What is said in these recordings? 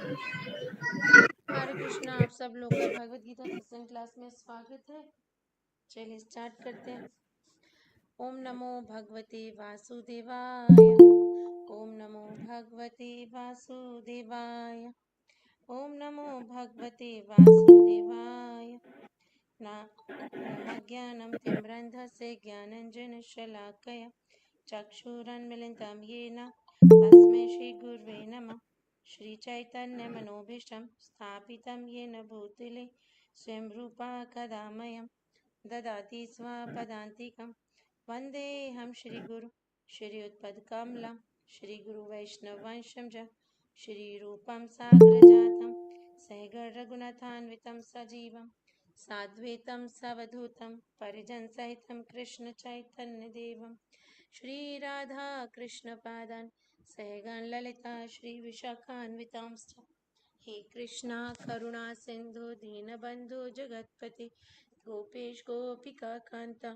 हरे कृष्णा, आप सब लोग का भगवत गीता सत्संग क्लास में स्वागत है। चलिए स्टार्ट करते हैं। ओम नमो भगवते वासुदेवाय। ओम नमो भगवते वासुदेवाय। ओम नमो भगवते वासुदेवाय। ओम अज्ञानं तिम्रन्धस्य ज्ञानञ्जनशलाकया चक्षुरुन्मीलितं येन तस्मै श्रीगुरवे नमः। श्रीचैतन्यमनोभीष्टं स्थापितं येन भूतले स्वयं रूपा कदा मह्यं ददाति स्वपदान्तिकं। वन्देऽहं श्रीगुरु श्रीयुतपदकमलं श्रीगुरुवैष्णववंशं च श्रीरूपं साग्रजातं सहगणरघुनाथान्वितं सजीवं साद्वैतं सवधूतं परिजनसहितं कृष्णचैतन्यदेवं श्रीराधा कृष्णपादान् सहगण ललिता श्रीविशाखान्वितांश्च। हे कृष्णा करुणा सिंधु दीनबंधु जगत्पते गोपेश गोपिका कांता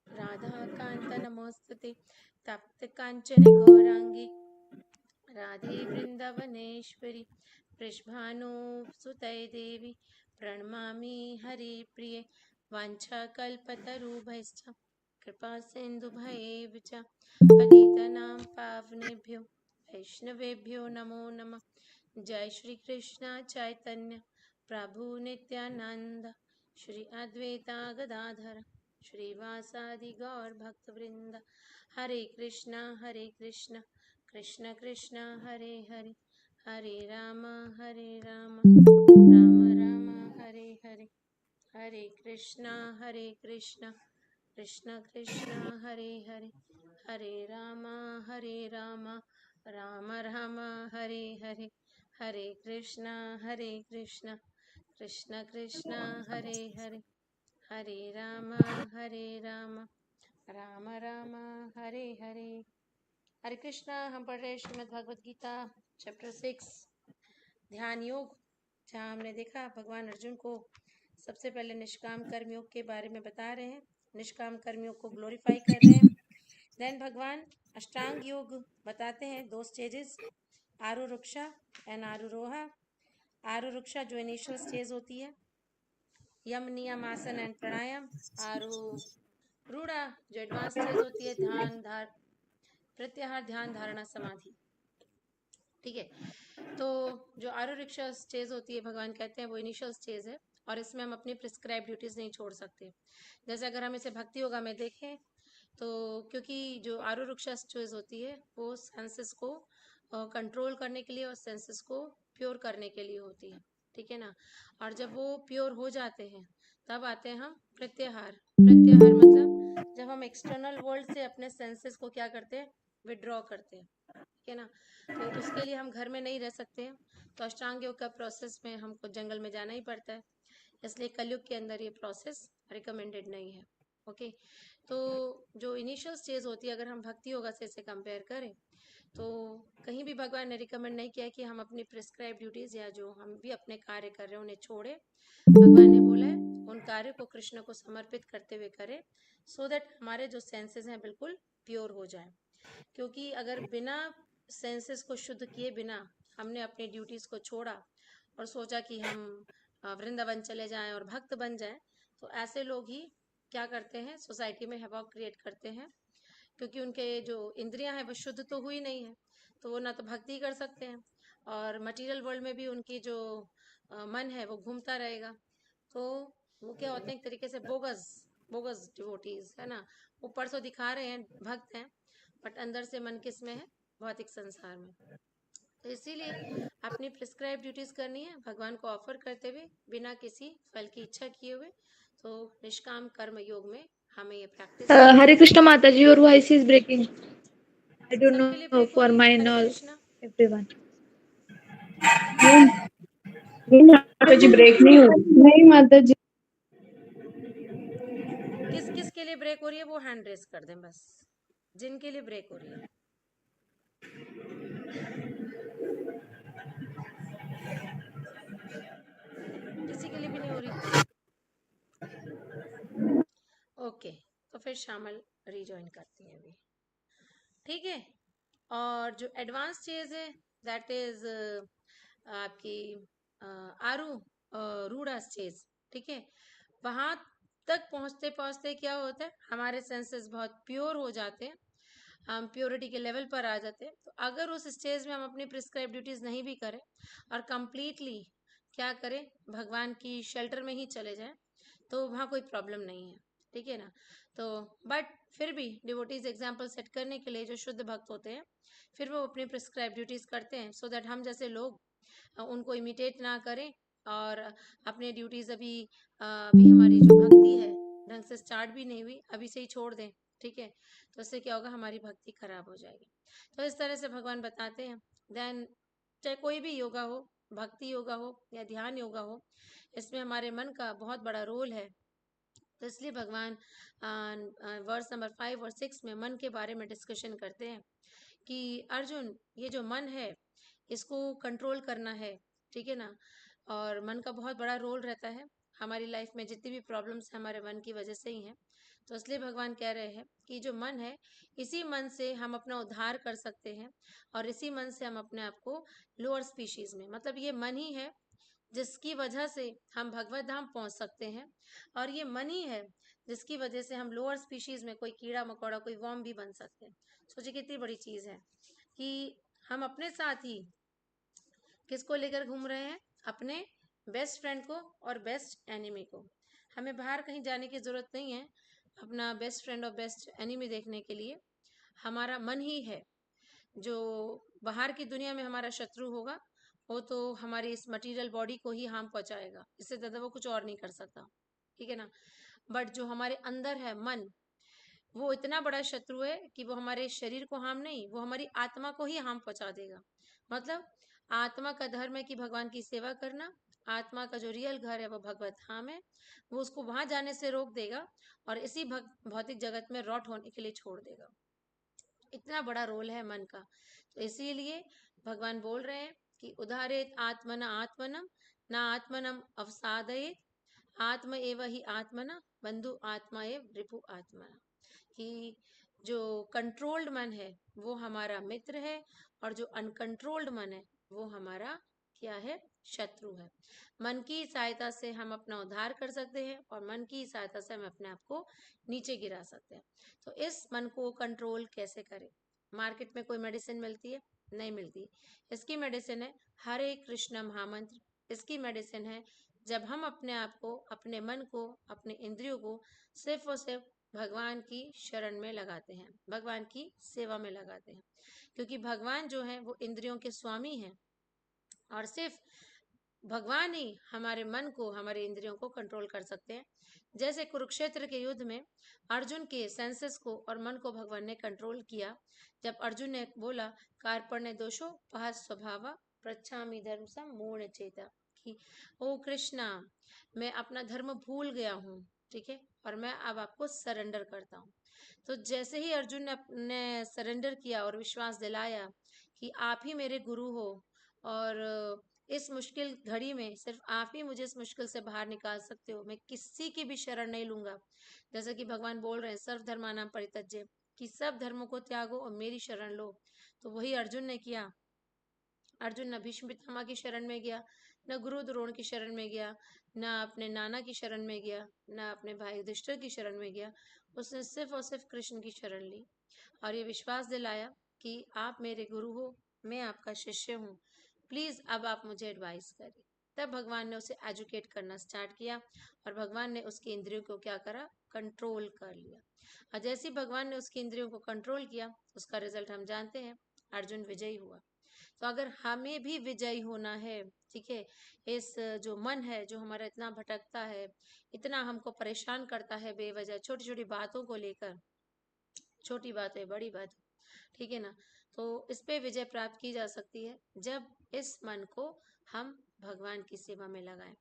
राधा कांत नमोस्तुते। तप्त कांचन गौरांगी राधे वृंदावनेश्वरी वृषभानुसुते देवी प्रणमामि हरिप्रिये। वाञ्छाकल्पतरुभ्यश्च कृपा सिन्धुभ्येव च पतितानां पावनेभ्यो वैष्णवेभ्यो नमो नमः। जय श्री कृष्ण चैतन्य प्रभु नित्यानंद श्री अद्वैता गदाधर श्रीवासादि गौर भक्तवृंद। हरे कृष्णा कृष्ण कृष्ण हरे हरे हरे राम राम राम हरे हरे। हरे कृष्णा कृष्ण कृष्ण हरे हरे हरे राम राम राम हरे हरे। हरे कृष्णा कृष्ण कृष्ण हरे हरे हरे राम राम राम हरे हरे। हरे कृष्णा। हम पढ़ रहे श्रीमद् भगवत गीता चैप्टर 6 ध्यान योग, जहाँ हमने देखा भगवान अर्जुन को सबसे पहले निष्काम कर्मयोग के बारे में बता रहे हैं, निष्काम कर्मयोग को ग्लोरीफाई कर रहे हैं। देन भगवान अष्टांग योग बताते हैं, 2 स्टेजेस, आरूरुक्षा एंड आरूरोहा। आरूरुक्षा जो इनिशियल स्टेज होती है, यम नियम आसन एंड प्राणायाम। आरूढ़ा जो एडवांस स्टेज होती है, ध्यान प्रत्याहार ध्यान धारणा समाधि। ठीक है, तो जो आरूरुक्षा स्टेज होती है भगवान कहते हैं वो इनिशियल स्टेज है, और इसमें हम अपनी प्रिस्क्राइब ड्यूटीज नहीं छोड़ सकते। जैसे अगर हम इसे भक्ति योगा में देखें तो क्योंकि जो आरूरुक्षा स्टेज होती है वो सेंसेस को कंट्रोल करने के लिए और सेंसेस को प्योर करने के लिए होती है, ठीक है ना। और जब वो प्योर हो जाते हैं तब आते हैं हम प्रत्याहार। प्रत्याहार मतलब जब हम एक्सटर्नल वर्ल्ड से अपने सेंसेस को क्या करते हैं, विड्रॉ करते हैं, ठीक है ना। तो उसके लिए हम घर में नहीं रह सकते हैं, तो अष्टांग योग का प्रोसेस में हमको जंगल में जाना ही पड़ता है, इसलिए कलयुग के अंदर ये प्रोसेस रिकमेंडेड नहीं है। ओके, तो जो इनिशियल स्टेज होती है अगर हम भक्ति योगा से इसे कंपेयर करें तो कहीं भी भगवान ने रिकमेंड नहीं किया कि हम अपनी प्रिस्क्राइब ड्यूटीज या जो हम भी अपने कार्य कर रहे हैं उन्हें छोड़े। भगवान ने बोला है उन कार्य को कृष्ण को समर्पित करते हुए करें, सो दैट हमारे जो सेंसेस हैं बिल्कुल प्योर हो जाए। क्योंकि अगर बिना सेंसेस को शुद्ध किए बिना हमने अपनी ड्यूटीज को छोड़ा और सोचा कि हम वृंदावन चले जाएं और भक्त बन जाएं, तो ऐसे लोग ही क्या करते हैं, सोसाइटी में हैवॉक क्रिएट करते हैं, क्योंकि उनके जो इंद्रियां हैं वो शुद्ध तो हुई नहीं है, तो वो ना तो भक्ति कर सकते हैं और मटेरियल वर्ल्ड में भी उनकी जो मन है वो घूमता रहेगा। तो वो क्या होते हैं, एक तरीके से बोगस बोगस डिवोटीज है ना। ऊपर से दिखा रहे हैं भक्त हैं, बट अंदर से मन किस में है, भौतिक संसार में। तो इसीलिए अपनी प्रिस्क्राइब ड्यूटीज करनी है भगवान को ऑफर करते हुए बिना किसी फल की इच्छा किए हुए। तो निष्काम कर्म योग में हमें ये practice Hare Krishna Mataji, your voice is breaking. I don't सबके लिए know ब्रेक हो for रही है। mine Hare or Krishna. everyone. माताजी ब्रेक नहीं हो नहीं माताजी। किस किस के लिए ब्रेक हो रही है वो हैंड रेस कर दें बस, जिनके लिए ब्रेक हो रही है। किसी के लिए भी नहीं हो रही। ओके, तो फिर शामिल रिजॉइन करती हैं अभी, ठीक है। और जो एडवांस चीज है दैट इज आपकी आरू रूड़ा स्टेज, ठीक है, वहां तक पहुंचते पहुंचते क्या होता है, हमारे सेंसेस बहुत प्योर हो जाते हैं, हम प्योरिटी के लेवल पर आ जाते हैं। तो अगर उस स्टेज में हम अपनी प्रिस्क्राइब ड्यूटीज नहीं भी करें और कंप्लीटली क्या करें, भगवान की शेल्टर में ही चले जाएं, तो वहाँ कोई प्रॉब्लम नहीं है, ठीक है ना। तो बट फिर भी डिवोटीज एग्जाम्पल सेट करने के लिए जो शुद्ध भक्त होते हैं, फिर वो अपनी प्रिस्क्राइब ड्यूटीज करते हैं, सो दैट हम जैसे लोग उनको इमिटेट ना करें और अपने ड्यूटीज अभी हमारी जो भक्ति है ढंग से स्टार्ट भी नहीं हुई, अभी से ही छोड़ दें, ठीक है, तो इससे क्या होगा, हमारी भक्ति खराब हो जाएगी। तो इस तरह से भगवान बताते हैं। देन चाहे कोई भी योगा हो, भक्ति योगा हो या ध्यान योगा हो, इसमें हमारे मन का बहुत बड़ा रोल है। तो इसलिए भगवान वर्स नंबर 5 और 6 में मन के बारे में डिस्कशन करते हैं कि अर्जुन, ये जो मन है इसको कंट्रोल करना है, ठीक है ना। और मन का बहुत बड़ा रोल रहता है, हमारी लाइफ में जितनी भी प्रॉब्लम्स हैं हमारे मन की वजह से ही हैं। तो इसलिए भगवान कह रहे हैं कि जो मन है, इसी मन से हम अपना उद्धार कर सकते हैं, और इसी मन से हम अपने आप को लोअर स्पीशीज में, मतलब ये मन ही है जिसकी वजह से हम भगवत धाम पहुंच सकते हैं, और ये मन ही है जिसकी वजह से हम लोअर स्पीशीज में कोई कीड़ा मकोड़ा, कोई वर्म भी बन सकते हैं। सोचिए कितनी बड़ी चीज है कि हम अपने साथ ही किसको लेकर घूम रहे हैं, अपने बेस्ट फ्रेंड को और बेस्ट एनिमी को। हमें बाहर कहीं जाने की जरूरत नहीं है अपना बेस्ट फ्रेंड और बेस्ट एनिमी देखने के लिए। हमारा मन ही है जो बाहर की दुनिया में हमारा शत्रु होगा, वो तो हमारी इस मटेरियल बॉडी को ही हार्म पहुंचाएगा, इससे ज्यादा वो कुछ और नहीं कर सकता, ठीक है ना। बट जो हमारे अंदर है मन, वो इतना बड़ा शत्रु है कि वो हमारे शरीर को हार्म नहीं, वो हमारी आत्मा को ही हार्म पहुंचा देगा। मतलब आत्मा का धर्म है कि भगवान की सेवा करना, आत्मा का जो रियल घर है वो भगवत धाम है, वो उसको वहां जाने से रोक देगा और इसी भौतिक जगत में रॉट होने के लिए छोड़ देगा। इतना बड़ा रोल है मन का। तो इसीलिए भगवान बोल रहे हैं कि उदाहरेत आत्मना आत्मनम ना आत्मनम अवसादयेत आत्म एव ही आत्मना बंधु आत्मा एव रिपु आत्मना, कि जो कंट्रोल्ड मन है वो हमारा मित्र है, और जो अनकंट्रोल्ड मन है वो हमारा क्या है, शत्रु है। मन की सहायता से हम अपना उद्धार कर सकते हैं, और मन की सहायता से हम अपने आप को नीचे गिरा सकते हैं। तो इस मन को कंट्रोल कैसे करें? मार्केट में कोई मेडिसिन मिलती है? नहीं मिलती। इसकी मेडिसिन है हरे कृष्ण महामंत्र। इसकी मेडिसिन है जब हम अपने आप को, अपने मन को, अपने इंद्रियों को सिर्फ और सिर्फ भगवान की शरण में लगाते हैं, भगवान की सेवा में लगाते हैं। क्योंकि भगवान जो है वो इंद्रियों के स्वामी हैं, और सिर्फ भगवान ही हमारे मन को, हमारे इंद्रियों को कंट्रोल कर सकते हैं। जैसे कुरुक्षेत्र के युद्ध में अर्जुन के सेंसेस को और मन को भगवान ने कंट्रोल किया, जब अर्जुन ने बोला कार्पण्य दोषो पह स्वभाव प्रच्छामि धर्म सम मूढ़ चेता, कि ओ कृष्णा, मैं अपना धर्म भूल गया हूँ, ठीक है, और मैं अब आपको सरेंडर करता हूँ। तो जैसे ही अर्जुन ने अपने सरेंडर किया और विश्वास दिलाया कि आप ही मेरे गुरु हो, और इस मुश्किल घड़ी में सिर्फ आप ही मुझे इस मुश्किल से बाहर निकाल सकते हो, मैं किसी की भी शरण नहीं लूंगा। जैसे कि भगवान बोल रहे हैं सर्व धर्मानाम परित्यज्य, कि सब धर्मों को त्यागो और मेरी शरण लो। तो वही अर्जुन ने किया। अर्जुन न भीष्म पितामह की शरण में गया, न गुरु द्रोण की शरण में गया, न अपने नाना की शरण में गया, न अपने भाई युधिष्ठिर की शरण में गया। उसने सिर्फ और सिर्फ कृष्ण की शरण ली, और ये विश्वास दिलाया कि आप मेरे गुरु हो, मैं आपका शिष्य हूँ, प्लीज अब आप मुझे एडवाइस करें। तब भगवान ने उसे एजुकेट करना स्टार्ट किया, और भगवान ने उसकी इंद्रियों को क्या करा, कंट्रोल कर लिया। और जैसे ही भगवान ने उसकी इंद्रियों को कंट्रोल किया, उसका रिजल्ट हम जानते हैं, अर्जुन विजयी हुआ। तो अगर हमें भी विजयी होना है, ठीक है, इस जो मन है जो हमारा इतना भटकता है, इतना हमको परेशान करता है बेवजह छोटी छोटी बातों को लेकर, छोटी बात है बड़ी बात, ठीक है ना, तो इस पे विजय प्राप्त की जा सकती है जब इस मन को हम भगवान की सेवा में लगाएं।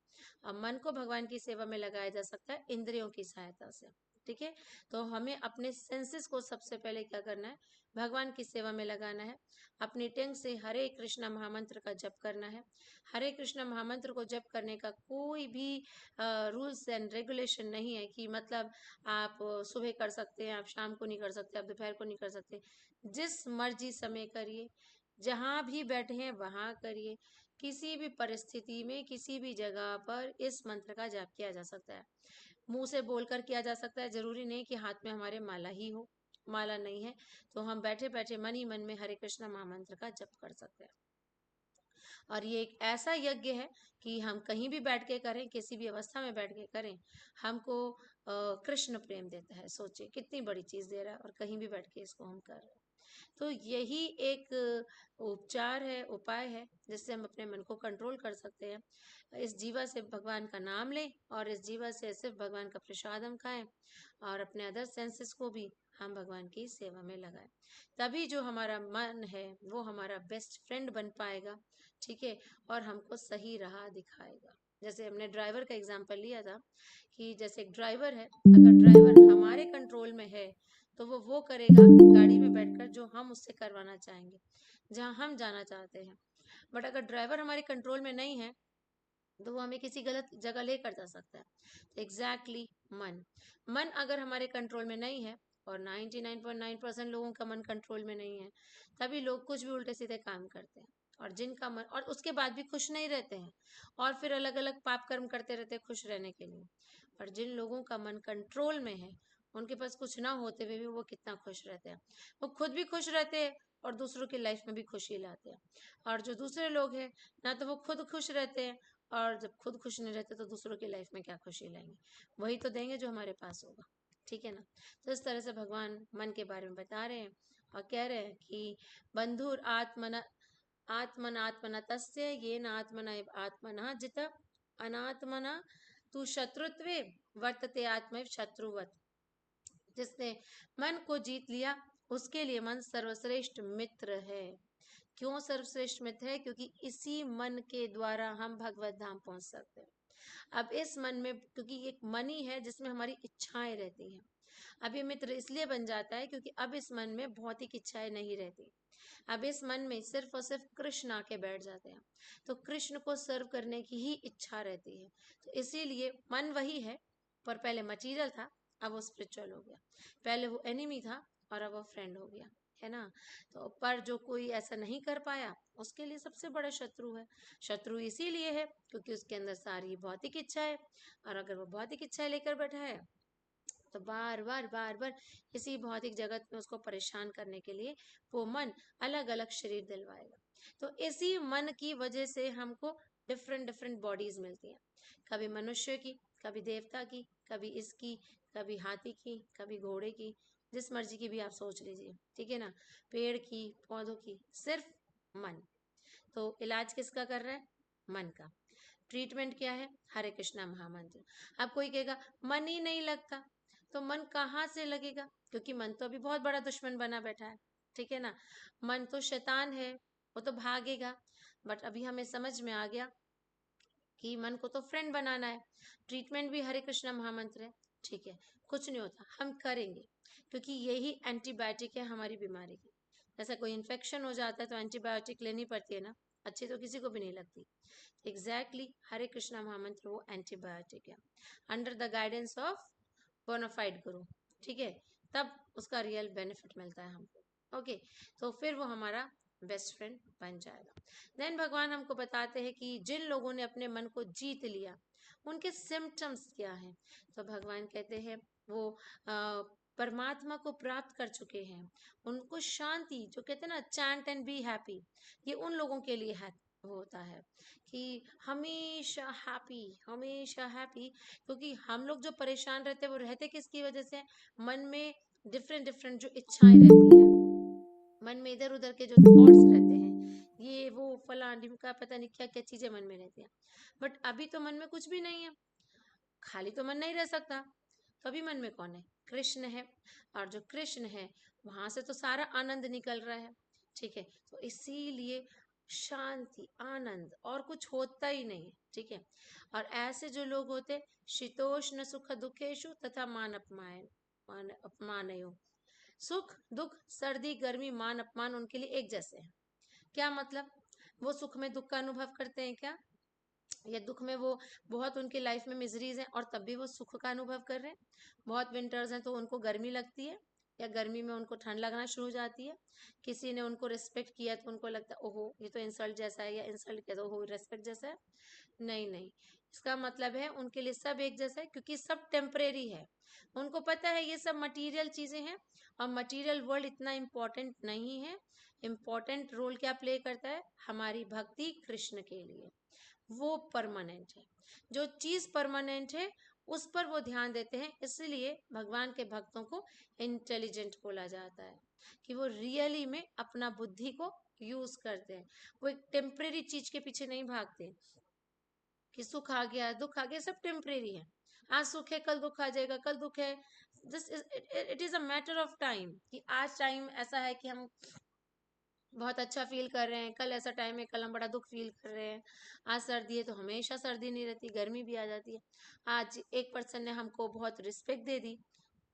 अब मन को भगवान की सेवा में लगाया जा सकता है इंद्रियों की सहायता से, ठीक है। तो हमें अपने सेंसेस को सबसे पहले क्या करना है, भगवान की सेवा में लगाना है। अपनी टंग से हरे कृष्णा महामंत्र का जप करना है। हरे कृष्णा महामंत्र को जप करने का कोई भी रूल्स एंड रेगुलेशन नहीं है कि मतलब आप सुबह कर सकते हैं, आप शाम को नहीं कर सकते, आप दोपहर को नहीं कर सकते। जिस मर्जी समय करिए, जहां भी बैठे हैं वहां करिए, किसी भी परिस्थिति में किसी भी जगह पर इस मंत्र का जाप किया जा सकता है। मुंह से बोलकर किया जा सकता है, जरूरी नहीं कि हाथ में हमारे माला ही हो। माला नहीं है तो हम बैठे बैठे मन ही मन में हरे कृष्णा महामंत्र का जप कर सकते हैं। और ये एक ऐसा यज्ञ है कि हम कहीं भी बैठ के करें, किसी भी अवस्था में बैठ के करें, हमको कृष्ण प्रेम देता है। सोचिए कितनी बड़ी चीज दे रहा है और कहीं भी बैठ के इसको हम कर रहे हैं। तो यही एक उपचार है, उपाय है जिससे हम अपने मन को कंट्रोल कर सकते हैं। इस जीवा से भगवान का नाम लें और इस जीवा से सिर्फ भगवान का प्रसाद हम खाएं और अपने अदर सेंसेस को भी हम भगवान की सेवा में लगाएं। तभी जो हमारा मन है वो हमारा बेस्ट फ्रेंड बन पाएगा, ठीक है, और हमको सही राह दिखाएगा। जैसे हमने ड्राइवर का एग्जाम्पल लिया था कि जैसे एक ड्राइवर है, अगर ड्राइवर हमारे कंट्रोल में है तो वो करेगा गाड़ी में बैठकर जो हम उससे करवाना चाहेंगे, जहां हम जाना चाहते हैं। बट अगर ड्राइवर हमारे कंट्रोल में नहीं है तो वो हमें किसी गलत जगह लेकर जा सकता है। तो एग्जैक्टली मन अगर हमारे कंट्रोल में नहीं है, और 99.9% लोगों का मन कंट्रोल में नहीं है, तभी लोग कुछ भी उल्टे सीधे काम करते हैं। और जिनका मन, और उसके बाद भी खुश नहीं रहते हैं और फिर अलग अलग पाप कर्म करते रहते हैं खुश रहने के लिए। पर जिन लोगों का मन कंट्रोल में है, उनके पास कुछ ना होते हुए भी वो कितना खुश रहते हैं। वो खुद भी खुश रहते हैं और दूसरों की लाइफ में भी खुशी लाते हैं। और जो दूसरे लोग हैं, ना तो वो खुद खुश रहते हैं, और जब खुद खुश नहीं रहते तो दूसरों की लाइफ में क्या खुशी लाएंगे। वही तो देंगे जो हमारे पास होगा, ठीक है ना। तो इस तरह से भगवान मन के बारे में बता रहे हैं और कह रहे हैं कि बंधुर आत्मना आत्मना तस्य ये न आत्मना आत्मना जित अनात्मना तू शत्रुत्वे वर्तते आत्म शत्रुवत। जिसने मन को जीत लिया उसके लिए मन सर्वश्रेष्ठ मित्र है। क्यों सर्वश्रेष्ठ मित्र है? क्योंकि इसी मन के द्वारा हम भगवत धाम पहुंच सकते हैं। अब इस मन में, क्योंकि एक मन ही है जिसमें हमारी इच्छाएं रहती हैं, अब ये मित्र इसलिए बन जाता है क्योंकि अब इस मन में भौतिक इच्छाएं नहीं रहती। अब इस मन में सिर्फ और सिर्फ कृष्ण आके बैठ जाते हैं, तो कृष्ण को सर्व करने की ही इच्छा रहती है। तो इसीलिए मन वही है, पर पहले मटीरियल था, अब वो स्पिरिचुअल हो गया। पहले वो एनिमी था और अब वो फ्रेंड हो गया, है ना। तो पर जो कोई ऐसा नहीं कर पाया उसके लिए सबसे बड़ा शत्रु है। शत्रु इसीलिए है क्योंकि उसके अंदर सारी भौतिक इच्छा है, और अगर वो भौतिक इच्छा लेकर बैठा है तो बार बार इसी भौतिक जगत में उसको परेशान करने के लिए वो मन अलग अलग शरीर दिलवाएगा। तो इसी मन की वजह से हमको डिफरेंट डिफरेंट बॉडीज मिलती हैं, कभी मनुष्य की, कभी देवता की, कभी इसकी, कभी हाथी की, कभी घोड़े की, जिस मर्जी की भी आप सोच लीजिए, ठीक है ना, पेड़ की, पौधों की, सिर्फ मन। तो इलाज किसका कर रहा है? मन का। ट्रीटमेंट क्या है? हरे कृष्णा महामंत्र। अब कोई कहेगा मन ही नहीं लगता, तो मन कहाँ से लगेगा? क्योंकि मन तो अभी बहुत बड़ा दुश्मन बना बैठा है, ठीक है ना। मन तो शैतान है, वो तो भागेगा। बट अभी हमें समझ में आ गया कि मन को तो फ्रेंड बनाना है। ट्रीटमेंट भी हरे कृष्णा महामंत्र है, ठीक है। कुछ नहीं होता, हम करेंगे, क्योंकि यही एंटीबायोटिक है हमारी बीमारी की। जैसा कोई इन्फेक्शन हो जाता है तो एंटीबायोटिक लेनी पड़ती है ना, अच्छी तो किसी को भी नहीं लगती। एग्जैक्टली हरे कृष्णा महामंत्र वो एंटीबायोटिक है, under the guidance of bonafide guru, ठीक है। तब उसका रियल बेनिफिट मिलता है हमको। ओके, तो फिर वो हमारा बेस्ट फ्रेंड बन जाएगा। देन भगवान हमको बताते हैं कि जिन लोगों ने अपने मन को जीत लिया उनके सिम्टम्स क्या हैं। तो भगवान कहते हैं वो परमात्मा को प्राप्त कर चुके हैं, उनको शांति, जो कहते हैं ना चैंट एंड बी हैप्पी, ये उन लोगों के लिए है होता है कि हमेशा हैप्पी, हमेशा हैप्पी। क्योंकि हम लोग जो परेशान रहते हैं वो रहते किसकी वजह से? मन में डिफरेंट डिफरेंट जो इच्छाएं रहती हैं, मन में इधर उधर के जो थॉट्स रहते हैं, ये वो फला ढिमका, पता नहीं क्या क्या चीजें मन में रहती हैं। बट अभी तो मन में कुछ भी नहीं है, खाली तो मन नहीं रह सकता। तो अभी मन में कौन है? कृष्ण है। और जो कृष्ण है वहां से तो सारा आनंद निकल रहा है, ठीक है। तो इसीलिए शांति, आनंद और कुछ होता ही नहीं है, ठीक है। और ऐसे जो लोग होते, शीतोष्ण सुख दुखेशु तथा मान अपमानयो। सुख दुख, सर्दी गर्मी, मान अपमान उनके लिए एक जैसे हैं। क्या मतलब? वो सुख में दुख का अनुभव करते हैं क्या? या दुख में वो बहुत, उनकी लाइफ में मिजरीज हैं और तब भी वो सुख का अनुभव कर रहे हैं? बहुत विंटर्स हैं तो उनको गर्मी लगती है या गर्मी में उनको ठंड लगना शुरू हो जाती है। किसी ने उनको रिस्पेक्ट किया तो उनको लगता है ओहो ये तो इंसल्ट जैसा है, या इंसल्ट किया तो ओहो रेस्पेक्ट जैसा है। नहीं नहीं, इसका मतलब है उनके लिए सब एक जैसा है, क्योंकि सब टेम्परेरी है। उनको पता है ये सब मटेरियल चीजें हैं, और मटेरियल वर्ल्ड इतना इम्पोर्टेंट नहीं है। इम्पोर्टेंट रोल क्या प्ले करता है? हमारी भक्ति कृष्ण के लिए, वो परमानेंट है। जो चीज परमानेंट है उस पर वो ध्यान देते हैं, इसलिए भगवान के भक्तों को इंटेलिजेंट बोला जाता है, कि वो रियली में अपना बुद्धि को यूज करते हैं। वो एक टेम्परेरी चीज के पीछे नहीं भागते कि सुख आ गया दुख आ गया, सब टेम्परेरी है। आज सुख है कल दुख आ जाएगा, कल दुख है, this it is a matter of time, कि आज टाइम ऐसा है कि हम बहुत अच्छा फील कर रहे हैं, कल ऐसा टाइम है कल हम बड़ा दुख फील कर रहे हैं। आज सर्दी है तो हमेशा सर्दी नहीं रहती, गर्मी भी आ जाती है। आज एक पर्सन ने हमको बहुत रिस्पेक्ट दे दी,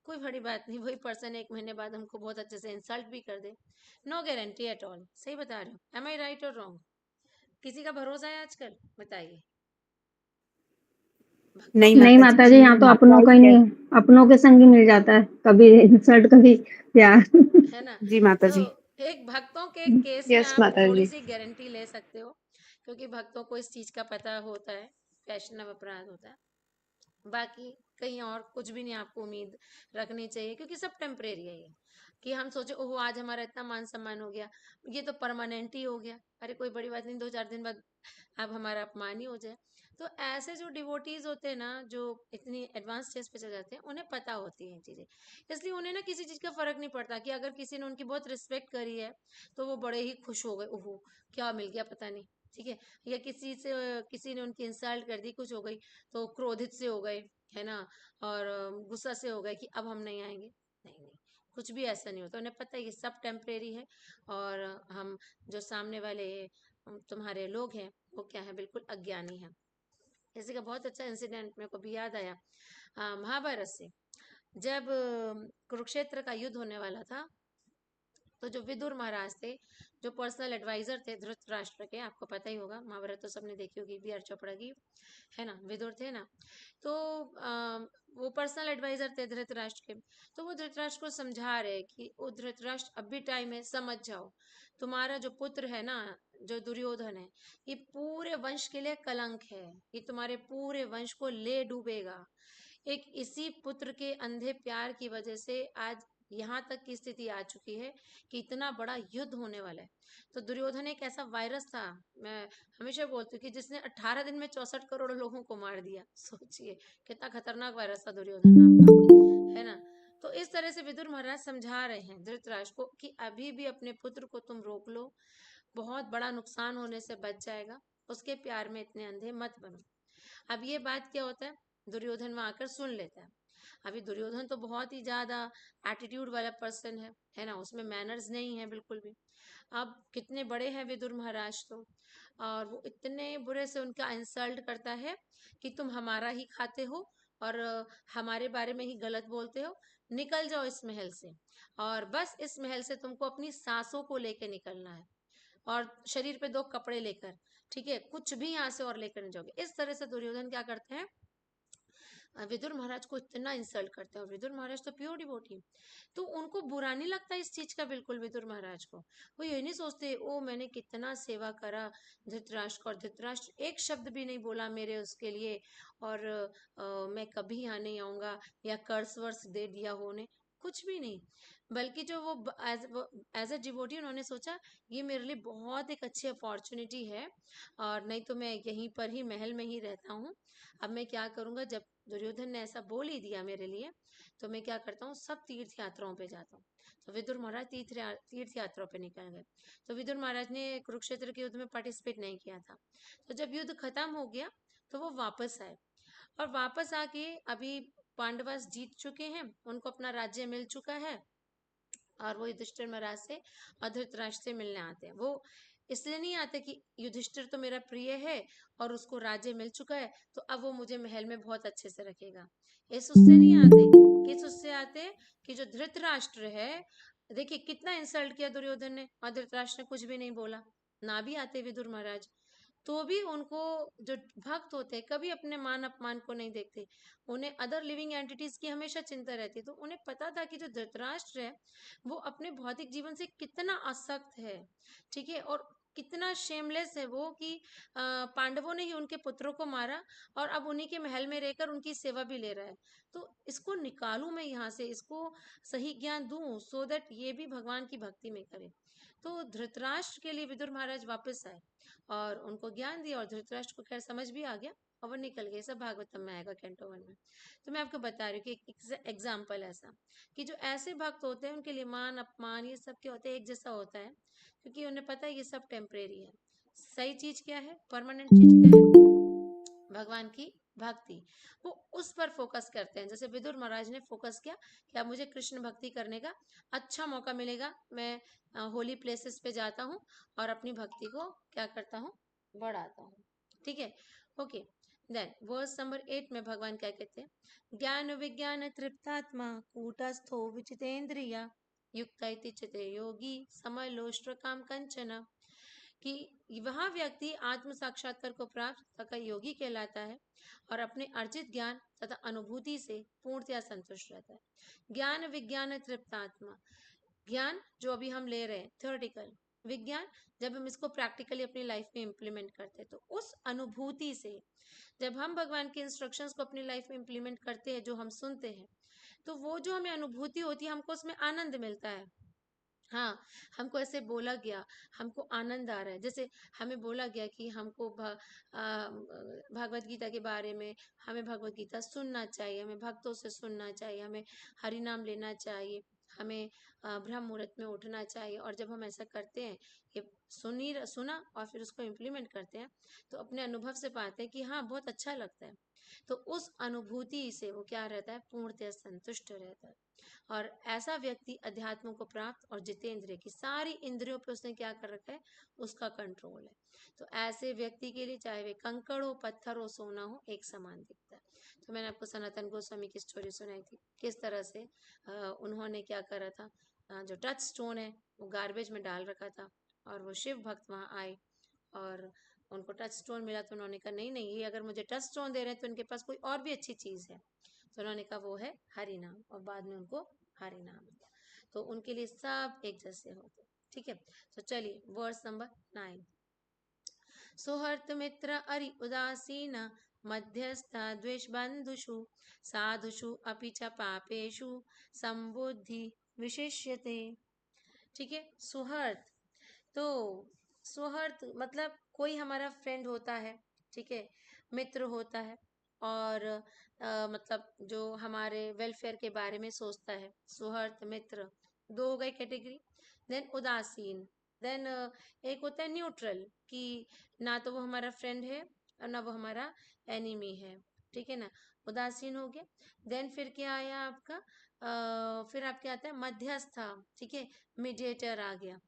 कोई बड़ी बात नहीं, वही पर्सन 1 महीने बाद हमको बहुत अच्छे से इंसल्ट भी कर दे। No guarantee at all. सही बता रही हूँ, एम आई राइट और रॉन्ग? किसी का भरोसा है आजकल? बताइए। नहीं नहीं माता माता जी। जी, यहाँ तो अपनों का ही नहीं, अपनों के संग ही मिल जाता है, कभी इंसल्ट कभी प्यार। है ना? जी माता तो जी। एक भक्तों के केस में यस आप माता थोड़ी जी। सी गारंटी ले सकते हो, क्योंकि भक्तों को इस चीज का पता होता है, वैष्णव अपराध होता है। बाकी कहीं और कुछ भी नहीं आपको उम्मीद रखनी चाहिए, क्योंकि सब टेम्परेरी है। ये कि हम सोचे ओहो आज हमारा इतना मान सम्मान हो गया, ये तो परमानेंट ही हो गया, अरे कोई बड़ी बात नहीं, 2-4 दिन बाद अब हमारा अपमान ही हो जाए। तो ऐसे जो डिवोटीज होते हैं ना, जो इतनी एडवांस स्टेज पे चले जाते हैं, उन्हें पता होती है चीजें, इसलिए उन्हें ना किसी चीज का फर्क नहीं पड़ता, कि अगर किसी ने उनकी बहुत रिस्पेक्ट करी है तो वो बड़े ही खुश हो गए, ओहो क्या मिल गया पता नहीं, ठीक है। या किसी ने उनकी इंसल्ट कर दी, कुछ हो गई तो क्रोधित से हो गए, है ना, और गुस्सा से हो गए कि अब हम नहीं आएंगे। नहीं नहीं, कुछ भी ऐसा नहीं होता, उन्हें पता है ये सब टेम्परेरी है। और हम जो सामने वाले तुम्हारे लोग हैं वो क्या है, बिल्कुल अज्ञानी है। इसी का बहुत अच्छा इंसिडेंट मेरे को भी याद आया महाभारत से। जब कुरुक्षेत्र का युद्ध होने वाला था, तो जो विदुर महाराज थे, जो पर्सनल एडवाइजर थे धृतराष्ट्र के, आपको पता ही होगा, महाभारत तो सबने देखी होगी, बी आर चोपड़ा की, है ना, विदुर थे ना। तो वो पर्सनल एडवाइजर थे धृतराष्ट्र के। तो वो धृतराष्ट्र को समझा रहे कि ओ धृतराष्ट्र अब भी टाइम है, समझ जाओ, तुम्हारा जो पुत्र है ना, जो दुर्योधन है, ये पूरे वंश के लिए कलंक है, ये तुम्हारे पूरे वंश को ले डूबेगा। एक इसी पुत्र के अंधे प्यार की वजह से आज यहाँ तक की स्थिति आ चुकी है कि इतना बड़ा युद्ध होने वाला है। तो दुर्योधन एक ऐसा वायरस था, मैं हमेशा बोलती हूँ, कि जिसने 18 दिन में 64 करोड़ लोगों को मार दिया। सोचिए कितना खतरनाक वायरस था दुर्योधन नाम का, है ना। तो इस तरह से विदुर महाराज समझा रहे हैं धृतराष्ट्र को कि अभी भी अपने पुत्र को तुम रोक लो, बहुत बड़ा नुकसान होने से बच जाएगा, उसके प्यार में इतने अंधे मत बनो। अब ये बात क्या होता है, दुर्योधन वहां आकर सुन लेता है। अभी दुर्योधन तो बहुत ही ज्यादा एटीट्यूड वाला पर्सन है ना, उसमें मैनर्स नहीं है बिल्कुल भी। अब कितने बड़े हैं विदुर महाराज तो, और वो इतने बुरे से उनका इंसल्ट करता है कि तुम हमारा ही खाते हो, और हमारे बारे में ही गलत बोलते हो, निकल जाओ इस महल से, और बस इस महल से तुमको अपनी सांसों को लेकर निकलना है, और शरीर पे 2 कपड़े लेकर, ठीक है, कुछ भी यहाँ से और लेकर नहीं जाओगे। इस तरह से दुर्योधन क्या करते हैं, विदुर महाराज को इतना इंसल्ट करते हैं। और विदुर महाराज तो प्योर डिवोटी, तो उनको बुरा नहीं लगता इस चीज का बिल्कुल। विदुर महाराज को वो ये नहीं सोचते ओ मैंने कितना सेवा करा धृतराष्ट्र, और धृतराष्ट्र एक शब्द भी नहीं बोला मेरे उसके लिए, और मैं कभी यहाँ नहीं आऊंगा, या कर्स वर्स दे दिया होने, कुछ भी नहीं। बल्कि जो वो एज अ डिवोटी उन्होंने सोचा ये मेरे लिए बहुत एक अच्छी अपॉर्चुनिटी है, और नहीं तो मैं यहीं पर ही महल में ही रहता हूँ। अब मैं क्या करूंगा, जब दुर्योधन ने ऐसा बोल ही दिया मेरे लिए, तो मैं क्या करता हूँ, सब तीर्थ यात्राओं पे जाता हूँ। तो विदुर महाराज तीर्थ यात्राओं पे निकल गए। तो विदुर महाराज ने कुरुक्षेत्र के युद्ध में पार्टिसिपेट नहीं किया था। तो जब युद्ध खत्म हो गया तो वो वापस आए, और वापस आके अभी पांडवास जीत चुके हैं, उनको अपना राज्य मिल चुका है, और वो युधिष्ठिर महाराज से और धृतराष्ट्र से मिलने आते हैं। वो इसलिए नहीं आते कि युधिष्ठिर तो मेरा प्रिय है और उसको राज्य मिल चुका है तो अब वो मुझे महल में बहुत अच्छे से रखेगा, इस उससे नहीं आते। किस उससे आते कि जो धृतराष्ट्र है, देखिए कितना इंसल्ट किया दुर्योधन ने, और धृतराष्ट्र ने कुछ भी नहीं बोला, ना भी आते विदुर महाराज। तो भी उनको, जो भक्त होते हैं, कभी अपने मान अपमान को नहीं देखते, उन्हें अदर लिविंग एंटिटीज की हमेशा चिंता रहती है। तो उन्हें पता था कि जो धृतराष्ट्र है वो अपने भौतिक जीवन से कितना आसक्त है, ठीक है, और कितना शेमलेस है वो, कि पांडवों ने ही उनके पुत्रों को मारा और अब उन्हीं के महल में रहकर उनकी सेवा भी ले रहा है। तो इसको निकालूं मैं यहाँ से, इसको सही ज्ञान दूं, सो दैट ये भी भगवान की भक्ति में करे। तो धृतराष्ट्र के लिए विदुर महाराज वापस आए और उनको ज्ञान दिया, और धृतराष्ट्र को खैर समझ भी आ गया और वो निकल गए। सब भागवतम में आएगा कैंटो 1 में। तो मैं आपको बता रही हूँ कि एक एग्जाम्पल ऐसा, कि जो ऐसे भक्त होते हैं उनके लिए मान अपमान ये सब क्या होते हैं, एक जैसा होता है, क्योंकि उन्हें पता है ये सब टेम्परेरी है। सही चीज क्या है, परमानेंट चीज क्या है, भगवान की भक्ति। वो उस पर फोकस करते हैं। जैसे विदुर महाराज ने फोकस किया कि अब मुझे कृष्ण भक्ति करने का अच्छा मौका मिलेगा, मैं होली प्लेसेस पे जाता हूँ और अपनी भक्ति को क्या करता हूँ, बढ़ाता हूँ। ठीक है, ओके। देन वर्स नंबर 8 में भगवान क्या कहते हैं, ज्ञान विज्ञान तृप्तात्मा कूटस्थो विचितेन्द्रिया युक्त इति चिते योगी समलोष्ट्र काम कंचना, कि वह व्यक्ति आत्म साक्षात्कार को प्राप्त तथा योगी कहलाता है और अपने अर्जित ज्ञान तथा अनुभूति से पूर्णतया संतुष्ट रहता है। ज्ञान विज्ञान तृप्तात्मा, ज्ञान जो अभी हम ले रहे हैं थ्योरेटिकल, विज्ञान जब हम इसको प्रैक्टिकली अपनी लाइफ में इम्प्लीमेंट करते हैं, तो उस अनुभूति से जब हम भगवान के इंस्ट्रक्शंस को अपनी लाइफ में इम्प्लीमेंट करते हैं, जो हम सुनते हैं, तो वो जो हमें अनुभूति होती है, हमको उसमें आनंद मिलता है। हाँ, हमको ऐसे बोला गया, हमको आनंद आ रहा है। जैसे हमें बोला गया कि हमको भगवत गीता के बारे में, हमें भगवत गीता सुनना चाहिए, हमें भक्तों से सुनना चाहिए, हमें हरि नाम लेना चाहिए, हमें ब्रह्म मुहूर्त में उठना चाहिए। और जब हम ऐसा करते हैं, ये सुना और फिर उसको इम्प्लीमेंट करते हैं, तो अपने अनुभव से पाते हैं कि हाँ, बहुत अच्छा लगता है। तो उस अनुभूति से वो क्या रहता है, पूर्णतः संतुष्ट रहता है। और ऐसा व्यक्ति अध्यात्म को प्राप्त और जितेंद्रिय की सारी इंद्रियों पे उसने क्या कर रखा है, उसका कंट्रोल है। तो ऐसे व्यक्ति के लिए चाहे वे कंकड़ हो, पत्थर हो, सोना हो, एक समान दिखता है। तो मैंने आपको सनातन गोस्वामी की स्टोरी सुनाई थी, किस तरह से उन्होंने क्या करा था, जो टच स्टोन है वो गार्बेज में डाल रखा था, और वो शिव भक्त वहां आए और उनको टच स्टोन मिला। तो उन्होंने कहा नहीं नहीं, ये अगर मुझे टच स्टोन दे रहे हैं तो इनके पास कोई और भी अच्छी चीज है। तो उन्होंने कहा वो है हरि नाम, और बाद में उनको हरि नाम दिया। तो उनके लिए सब एक जैसे होते। ठीक है, तो चलिए वर्स नंबर 9, सुहृत मित्र अरि उदासीन मध्यस्थ द्वेष बंधुषु साधुषु अपि च पापेषु संबुद्धि विशिष्यते। ठीक है, सुहृत, तो सुहृत मतलब कोई हमारा फ्रेंड होता है, ठीक है, मित्र होता है, और मतलब जो हमारे वेलफेयर के बारे में सोचता है, सुहृत मित्र, दो हो गए कैटेगरी। देन उदासीन, देन एक होता है न्यूट्रल, कि ना तो वो हमारा फ्रेंड है और ना वो हमारा एनिमी है, ठीक है ना, उदासीन हो गया। देन फिर क्या आया आपका, फिर आपके आता है मध्यस्था, ठीक है, मीडिएटर आ गया।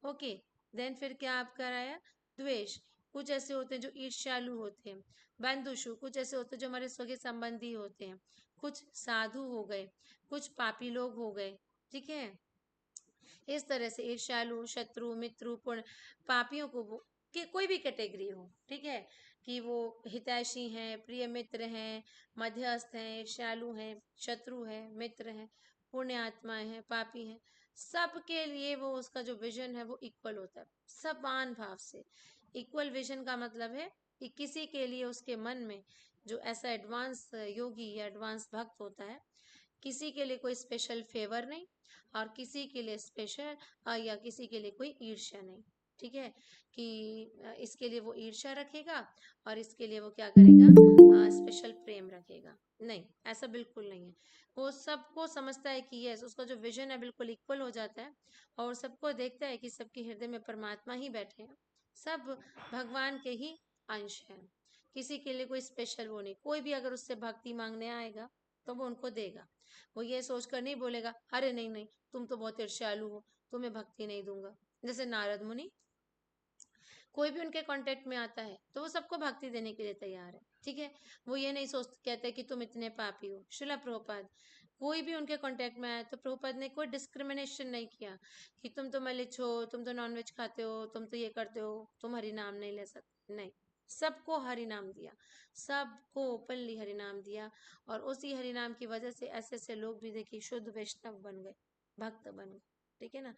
ओके, देन फिर क्या आपका आया, द्वेष, कुछ ऐसे होते हैं जो ईर्ष्यालु होते हैं। बंधुषु, कुछ ऐसे होते हैं जो हमारे सगे संबंधी होते हैं। कुछ साधु हो गए, कुछ पापी लोग हो गए, ठीक है। इस तरह से ईर्ष्यालु, शत्रु, मित्रु, पुण्य, पापियों को वो कि कोई भी कैटेगरी हो, ठीक है, कि वो हितैषी हैं, प्रिय मित्र हैं, मध्यस्थ हैं, ईर्ष्यालु हैं, शत्रु हैं, मित्र हैं, पुण्य आत्माएं हैं, पापी हैं, सबके लिए वो उसका जो विजन है वो इक्वल होता है, समान भाव से। इक्वल विजन का मतलब है कि किसी के लिए उसके मन में जो ऐसा एडवांस योगी या एडवांस भक्त होता है, किसी के लिए कोई स्पेशल फेवर नहीं, और किसी के लिए स्पेशल या किसी के लिए कोई ईर्ष्या नहीं, ठीक है, कि इसके लिए वो ईर्ष्या रखेगा और इसके लिए वो क्या करेगा, स्पेशल प्रेम रखेगा। नहीं, ऐसा बिल्कुल नहीं है। वो सबको समझता है कि यस, उसका जो विजन है बिल्कुल इक्वल हो जाता है, और सबको देखता है कि सबके हृदय में परमात्मा ही बैठे हैं, सब भगवान के ही अंश हैं। किसी के लिए कोई स्पेशल वो नहीं, कोई भी अगर उससे भक्ति मांगने आएगा तो वो उनको देगा। वो ये सोचकर नहीं बोलेगा अरे नहीं नहीं, तुम तो बहुत ईर्ष्यालु हो, तुम्हें भक्ति नहीं दूंगा। जैसे नारद मुनि, कोई भी उनके कांटेक्ट में आता है तो वो सबको भक्ति देने के लिए तैयार है, ठीक है। वो ये नहीं सोच कहते कि तुम इतने पापी हो। शिला प्रभुपाद, कोई भी उनके कांटेक्ट में आया तो प्रभुपाद ने कोई डिस्क्रिमिनेशन नहीं किया कि तुम तो मलिच हो, तुम तो नॉनवेज खाते हो, तुम तो ये करते हो, तुम हरि नाम नहीं ले सकते, नहीं। सबको हरि नाम दिया, सबको ओपनली हरि नाम दिया। और उसी हरि नाम की वजह से ऐसे ऐसे लोग भी देखिए शुद्ध वैष्णव बन गए, भक्त बन गए, ठीक है ना।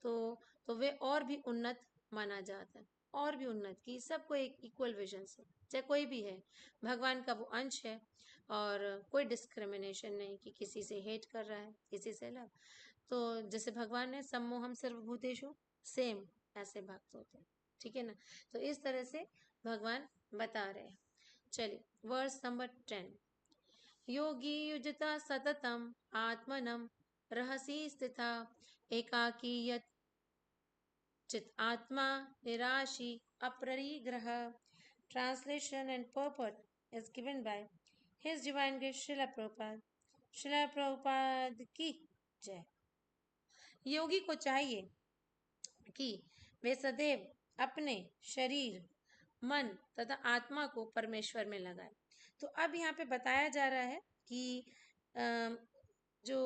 तो वे और भी उन्नत माना जाता है, और भी उन्नत की सबको एक इक्वल विजन से, चाहे कोई भी है, भगवान का वो अंश है। और कोई डिस्क्रिमिनेशन नहीं कि किसी से हेट कर रहा है, किसी से लव। तो जैसे भगवान ने सम्मोहम सर्वभूतेषु, सेम ऐसे भक्त होते हैं, ठीक है ना। तो इस तरह से भगवान बता रहे हैं। चलिए वर्स नंबर 10। योगी युजता सततम आत्मनम रहसी स्थिता एकाकी यत चित आत्मा निराशी अपरिग्रह। Translation and purport is given by His Divine Grace Srila Prabhupada. Srila Prabhupada की जय। योगी को चाहिए कि वे सदैव अपने शरीर, मन तथा आत्मा को परमेश्वर में लगाए। तो अब यहाँ पे बताया जा रहा है कि जो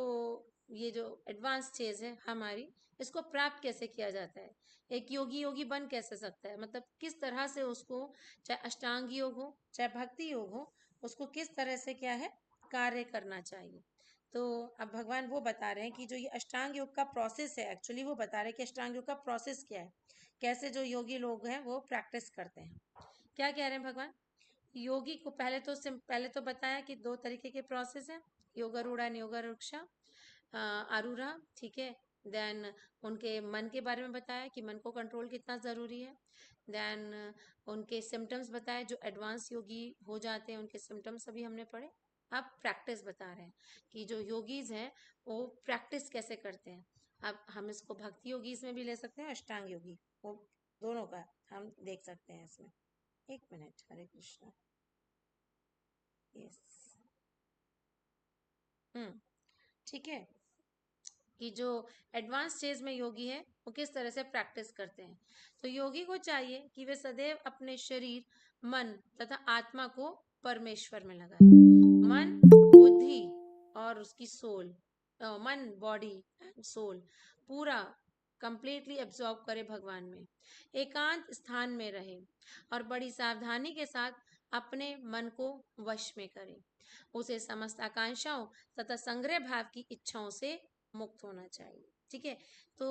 ये जो एडवांस स्टेज है हमारी, इसको प्राप्त कैसे किया जाता है, एक योगी बन कैसे सकता है, मतलब किस तरह से उसको, चाहे अष्टांग योग हो चाहे भक्ति योग हो, उसको किस तरह से क्या है कार्य करना चाहिए। तो अब भगवान वो बता रहे हैं कि जो ये अष्टांग योग का प्रोसेस है, एक्चुअली वो बता रहे हैं कि अष्टांग योग का प्रोसेस क्या है, कैसे जो योगी लोग हैं वो प्रैक्टिस करते हैं। क्या कह रहे हैं भगवान, योगी को पहले तो बताया कि 2 तरीके के प्रोसेस हैं, योगारूढ़ा एंड योगारूढ़ा आरूढ़ा, ठीक है। देन उनके मन के बारे में बताया कि मन को कंट्रोल कितना जरूरी है। देन उनके सिम्टम्स बताए, जो एडवांस योगी हो जाते हैं उनके सिम्टम्स अभी हमने पढ़े। अब प्रैक्टिस बता रहे हैं कि जो योगीज हैं वो प्रैक्टिस कैसे करते हैं। अब हम इसको भक्ति योगीज में भी ले सकते हैं, अष्टांग योगी, वो दोनों का हम देख सकते हैं इसमें। एक मिनट, हरे कृष्णा। यस, ठीक है, कि जो एडवांस स्टेज में योगी है वो किस तरह से प्रैक्टिस करते हैं। तो योगी को चाहिए कि वे सदैव अपने शरीर, मन तथा आत्मा को परमेश्वर में लगाए। मन, बुद्धि और उसकी सोल, मन, बॉडी एंड सोल पूरा कंप्लीटली एब्जॉर्ब करे भगवान में, एकांत स्थान में रहे और बड़ी सावधानी के साथ अपने मन को वश में करे। उसे समस्त आकांक्षाओं तथा संग्रह भाव की इच्छाओं से मुक्त होना चाहिए, ठीक है। तो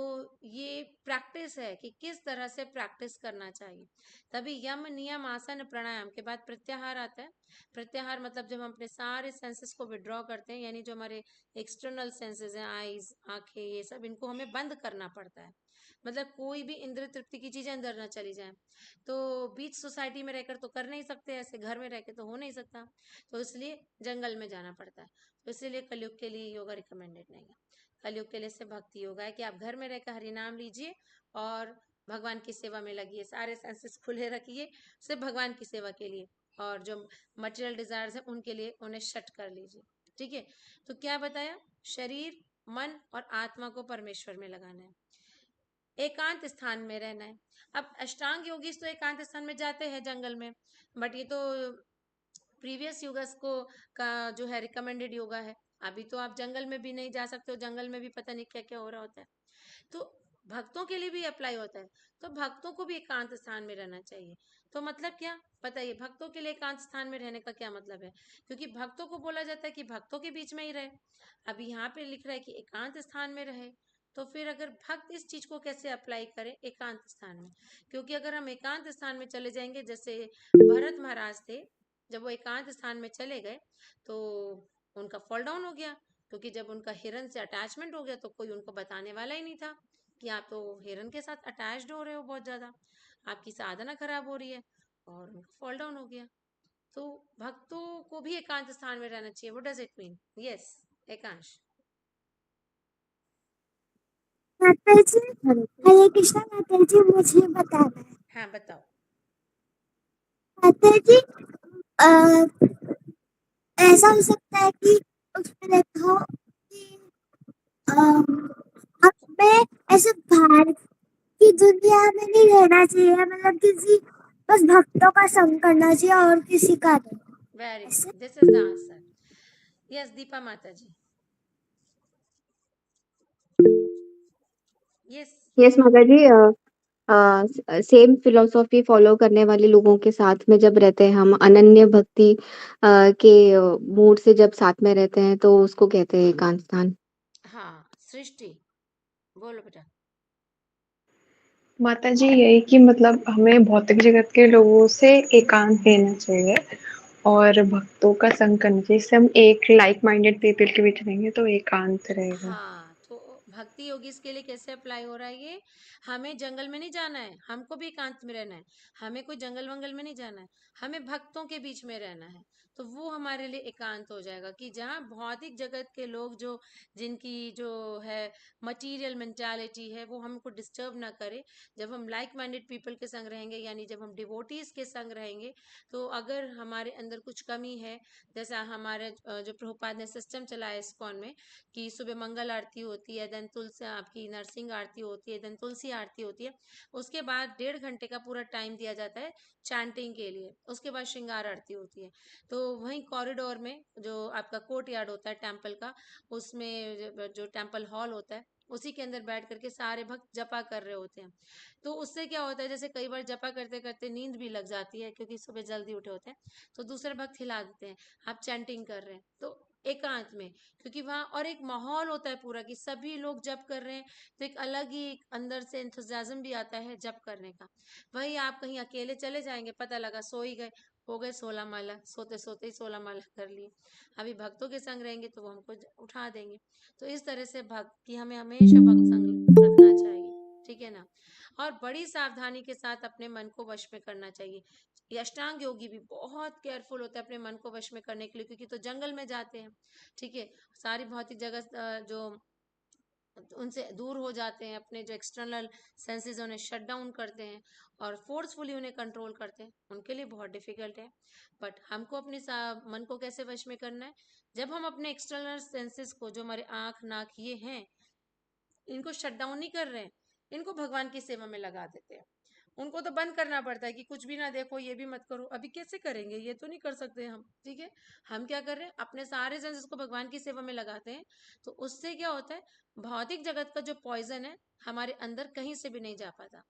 ये प्रैक्टिस है कि किस तरह से प्रैक्टिस करना चाहिए। तभी यम नियम आसन प्राणायाम के बाद प्रत्याहार आता है। प्रत्याहार मतलब जब हम अपने सारे सेंसेस को विड्रॉ करते हैं, यानी जो हमारे एक्सटर्नल सेंसेस हैं, आईज, आंखें, ये सब, इनको हमें बंद करना पड़ता है। मतलब कोई भी इंद्र तृप्ति की चीजें अंदर ना चली जाए। तो बीच सोसाइटी में रहकर तो कर नहीं सकते, ऐसे घर में रहकर तो हो नहीं सकता, तो इसलिए जंगल में जाना पड़ता है। तो इसीलिए कलयुग के लिए योगा रिकमेंडेड नहीं है। कलयुग के लिए से भक्ति योगा है कि आप घर में रहकर हरि नाम लीजिए और भगवान की सेवा में लगिए, सारे सेंसेस खुले रखिए सिर्फ भगवान की सेवा के लिए, और जो मटेरियल डिजायर्स है उनके लिए उन्हें शट कर लीजिए, ठीक है। तो क्या बताया, शरीर, मन और आत्मा को परमेश्वर में लगाना है, एकांत स्थान में रहना है। अब अष्टांग योगी तो एकांत स्थान में जाते हैं जंगल में, बट ये तो प्रीवियस योगस को का जो है रिकमेंडेड योगा है। अभी तो आप जंगल में भी नहीं जा सकते हो, जंगल में भी पता नहीं क्या क्या हो रहा होता है। तो भक्तों के लिए भी अप्लाई होता है, तो भक्तों को भी एकांत स्थान में रहना चाहिए। तो मतलब क्या बताइए, भक्तों के लिए एकांत स्थान में रहने का क्या मतलब है, क्योंकि भक्तों को बोला जाता है कि भक्तों के बीच में ही रहे। अभी यहाँ पे लिख रहा है कि एकांत स्थान में रहे, तो फिर अगर भक्त इस चीज को कैसे अप्लाई करें एकांत स्थान में, क्योंकि अगर हम एकांत स्थान में चले जाएंगे, जैसे भरत महाराज थे, जब वो एकांत स्थान में चले गए तो उनका फॉल डाउन हो गया, क्योंकि जब उनका हिरन से अटैचमेंट हो गया तो कोई उनको बताने वाला ही नहीं था कि आप तो हिरन के साथ अटैच्ड हो रहे हो, बहुत ज्यादा आपकी साधना खराब हो रही है, और उनका फॉल डाउन हो गया। तो भक्तों को भी एकांत स्थान में रहना चाहिए। What does it mean? Yes, Ekansh. माता जी, हरे कृष्णा। माता जी, मुझे बताना है। हाँ बताओ। माता जी, ऐसा हो सकता है कि उसमें लिखा हो कि हमें ऐसे बाहर की दुनिया में नहीं रहना चाहिए, मतलब किसी बस भक्तों का संग करना चाहिए और किसी का नहीं। वेरी ऐसे? Good, this is the answer. Yes Deepa माता जी। यस यस माता जी, सेम फिलॉसफी फॉलो करने वाले लोगों के साथ में जब रहते हैं हम, अनन्य भक्ति के मूड से जब साथ में रहते हैं, तो उसको कहते हैं एकांत स्थान। हाँ, सृष्टि बोलो बेटा। माता जी यही कि मतलब हमें भौतिक जगत के लोगों से एकांत लेना चाहिए और भक्तों का संग करना चाहिए। इससे हम एक लाइक माइंडेड पीपल के बीच रहेंगे तो एकांत रहेगा। हाँ, तो भक्ति योगी इसके लिए कैसे अप्लाई हो रहा है ये? हमें जंगल में नहीं जाना है, हमको भी एकांत में रहना है। हमें कोई जंगल वंगल में नहीं जाना है, हमें भक्तों के बीच में रहना है। तो वो हमारे लिए एकांत हो जाएगा कि जहाँ भौतिक जगत के लोग जो जिनकी जो है मटेरियल मेंटालिटी है वो हमको डिस्टर्ब ना करे। जब हम लाइक माइंडेड पीपल के संग रहेंगे, यानी जब हम डिवोटीज के संग रहेंगे, तो अगर हमारे अंदर कुछ कमी है, जैसा हमारे जो प्रभुपाद ने सिस्टम चलाया इस्कॉन में कि सुबह मंगल आरती होती है, देन तुलसी आपकी नरसिंह आरती होती है, देन तुलसी आरती होती है, उसके बाद 1.5 घंटे का पूरा टाइम दिया जाता है चैंटिंग के लिए, उसके बाद श्रृंगार आरती होती है। तो वहीं कॉरिडोर में जो आपका कोर्ट यार्ड होता है टेम्पल का, उसमें जो टेम्पल हॉल होता है उसी के अंदर बैठ करके सारे भक्त जपा कर रहे होते हैं। तो उससे क्या होता है, जैसे कई बार जपा करते करते नींद भी लग जाती है क्योंकि सुबह जल्दी उठे होते हैं, तो दूसरे भक्त हिला देते हैं, आप चैंटिंग कर रहे हैं तो एकांत में, क्योंकि वहां और एक माहौल होता है पूरा कि सभी लोग जप कर रहे हैं, तो एक अलग ही एक अंदर से एंथुसियाज्म भी आता है जप करने का। वही आप कहीं अकेले चले जाएंगे, पता लगा सो ही गए, हो गए 16 माला, सोते सोते ही 16 माला कर लिए। अभी भक्तों के संग रहेंगे तो वो हमको उठा देंगे। तो इस तरह से भक्त की हमें हमेशा भक्त संग रखना चाहिए, ठीक है ना। और बड़ी सावधानी के साथ अपने मन को वश में करना चाहिए। ये अष्टांग योगी भी बहुत केयरफुल होता है अपने मन को वश में करने के लिए, क्योंकि तो जंगल में जाते हैं, ठीक है, सारी भौतिक जगत जो उनसे दूर हो जाते हैं, अपने जो एक्सटर्नल सेंसेस उन्हें शट डाउन करते हैं और फोर्सफुली उन्हें कंट्रोल करते हैं, उनके लिए बहुत डिफिकल्ट है। बट हमको अपने मन को कैसे वश में करना है? जब हम अपने एक्सटर्नल सेंसेस को, जो हमारे आंख नाक ये हैं, इनको शट डाउन नहीं कर रहे हैं, इनको भगवान की सेवा में लगा देते हैं। उनको तो बंद करना पड़ता है कि कुछ भी ना देखो, ये भी मत करो। अभी कैसे करेंगे, ये तो नहीं कर सकते हम, ठीक है। हम क्या कर रहे हैं, अपने सारे सेंसेस को भगवान की सेवा में लगाते हैं। तो उससे क्या होता है, भौतिक जगत का जो पॉइजन है हमारे अंदर कहीं से भी नहीं जा पाता।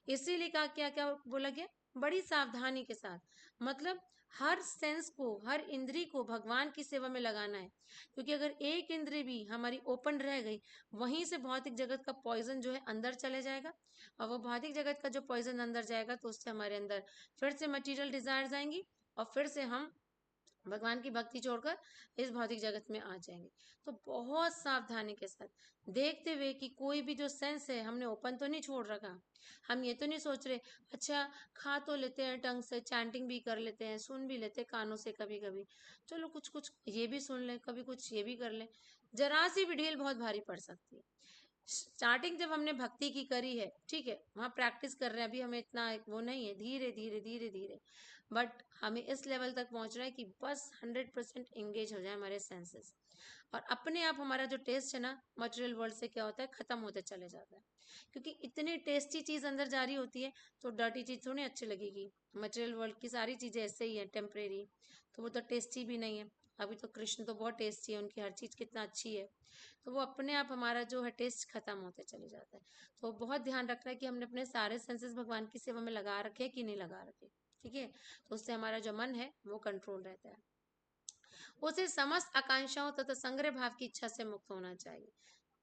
इसीलिए कहा, क्या क्या बोला गया, बड़ी सावधानी के साथ, मतलब हर सेंस को, हर इंद्री को भगवान की सेवा में लगाना है। क्योंकि अगर एक इंद्री भी हमारी ओपन रह गई, वहीं से भौतिक जगत का पॉइजन जो है अंदर चले जाएगा, और वो भौतिक जगत का जो पॉइजन अंदर जाएगा तो उससे हमारे अंदर फिर से मटेरियल डिजायर्स आएंगी, और फिर से हम भगवान की भक्ति छोड़कर इस भौतिक जगत में आ जाएंगे। तो बहुत सावधानी के साथ देखते हुए कि कोई भी जो सेंस है हमने ओपन तो नहीं छोड़ रखा। हम ये तो नहीं सोच रहे, अच्छा खा तो लेते हैं टंग से, चैंटिंग भी कर लेते हैं, सुन भी लेते हैं कानों से कभी कभी, चलो कुछ कुछ ये भी सुन लें, कभी कुछ ये भी कर लें। जरा सी भी ढील बहुत भारी पड़ सकती है। स्टार्टिंग जब हमने भक्ति की करी है, ठीक है, वहां प्रैक्टिस कर रहे हैं, अभी हमें इतना वो नहीं है, धीरे धीरे धीरे धीरे, बट हमें इस लेवल तक पहुंचना है कि बस 100% एंगेज हो जाए हमारे सेंसेस, और अपने आप हमारा जो टेस्ट है ना मटेरियल वर्ल्ड से क्या होता है, खत्म होते चले जाता है। क्योंकि इतनी टेस्टी चीज अंदर जा रही होती है तो डर्टी चीज थोड़ी अच्छी लगेगी। मटेरियल वर्ल्ड की सारी चीजें ऐसे ही है, टेम्परेरी, तो वो तो टेस्टी भी नहीं है। अभी तो कृष्ण तो बहुत टेस्टी है, उनकी हर चीज कितना अच्छी है, तो वो अपने आप हमारा जो है टेस्ट खत्म होते चले जाता है। तो बहुत ध्यान रखना है कि हमने अपने सारे सेंसेस भगवान की सेवा में लगा रखे कि नहीं लगा रखे, ठीक है। तो उससे हमारा जो मन है वो कंट्रोल रहता है। उसे समस्त आकांक्षाओं तथा संग्रह भाव की इच्छा से मुक्त होना चाहिए।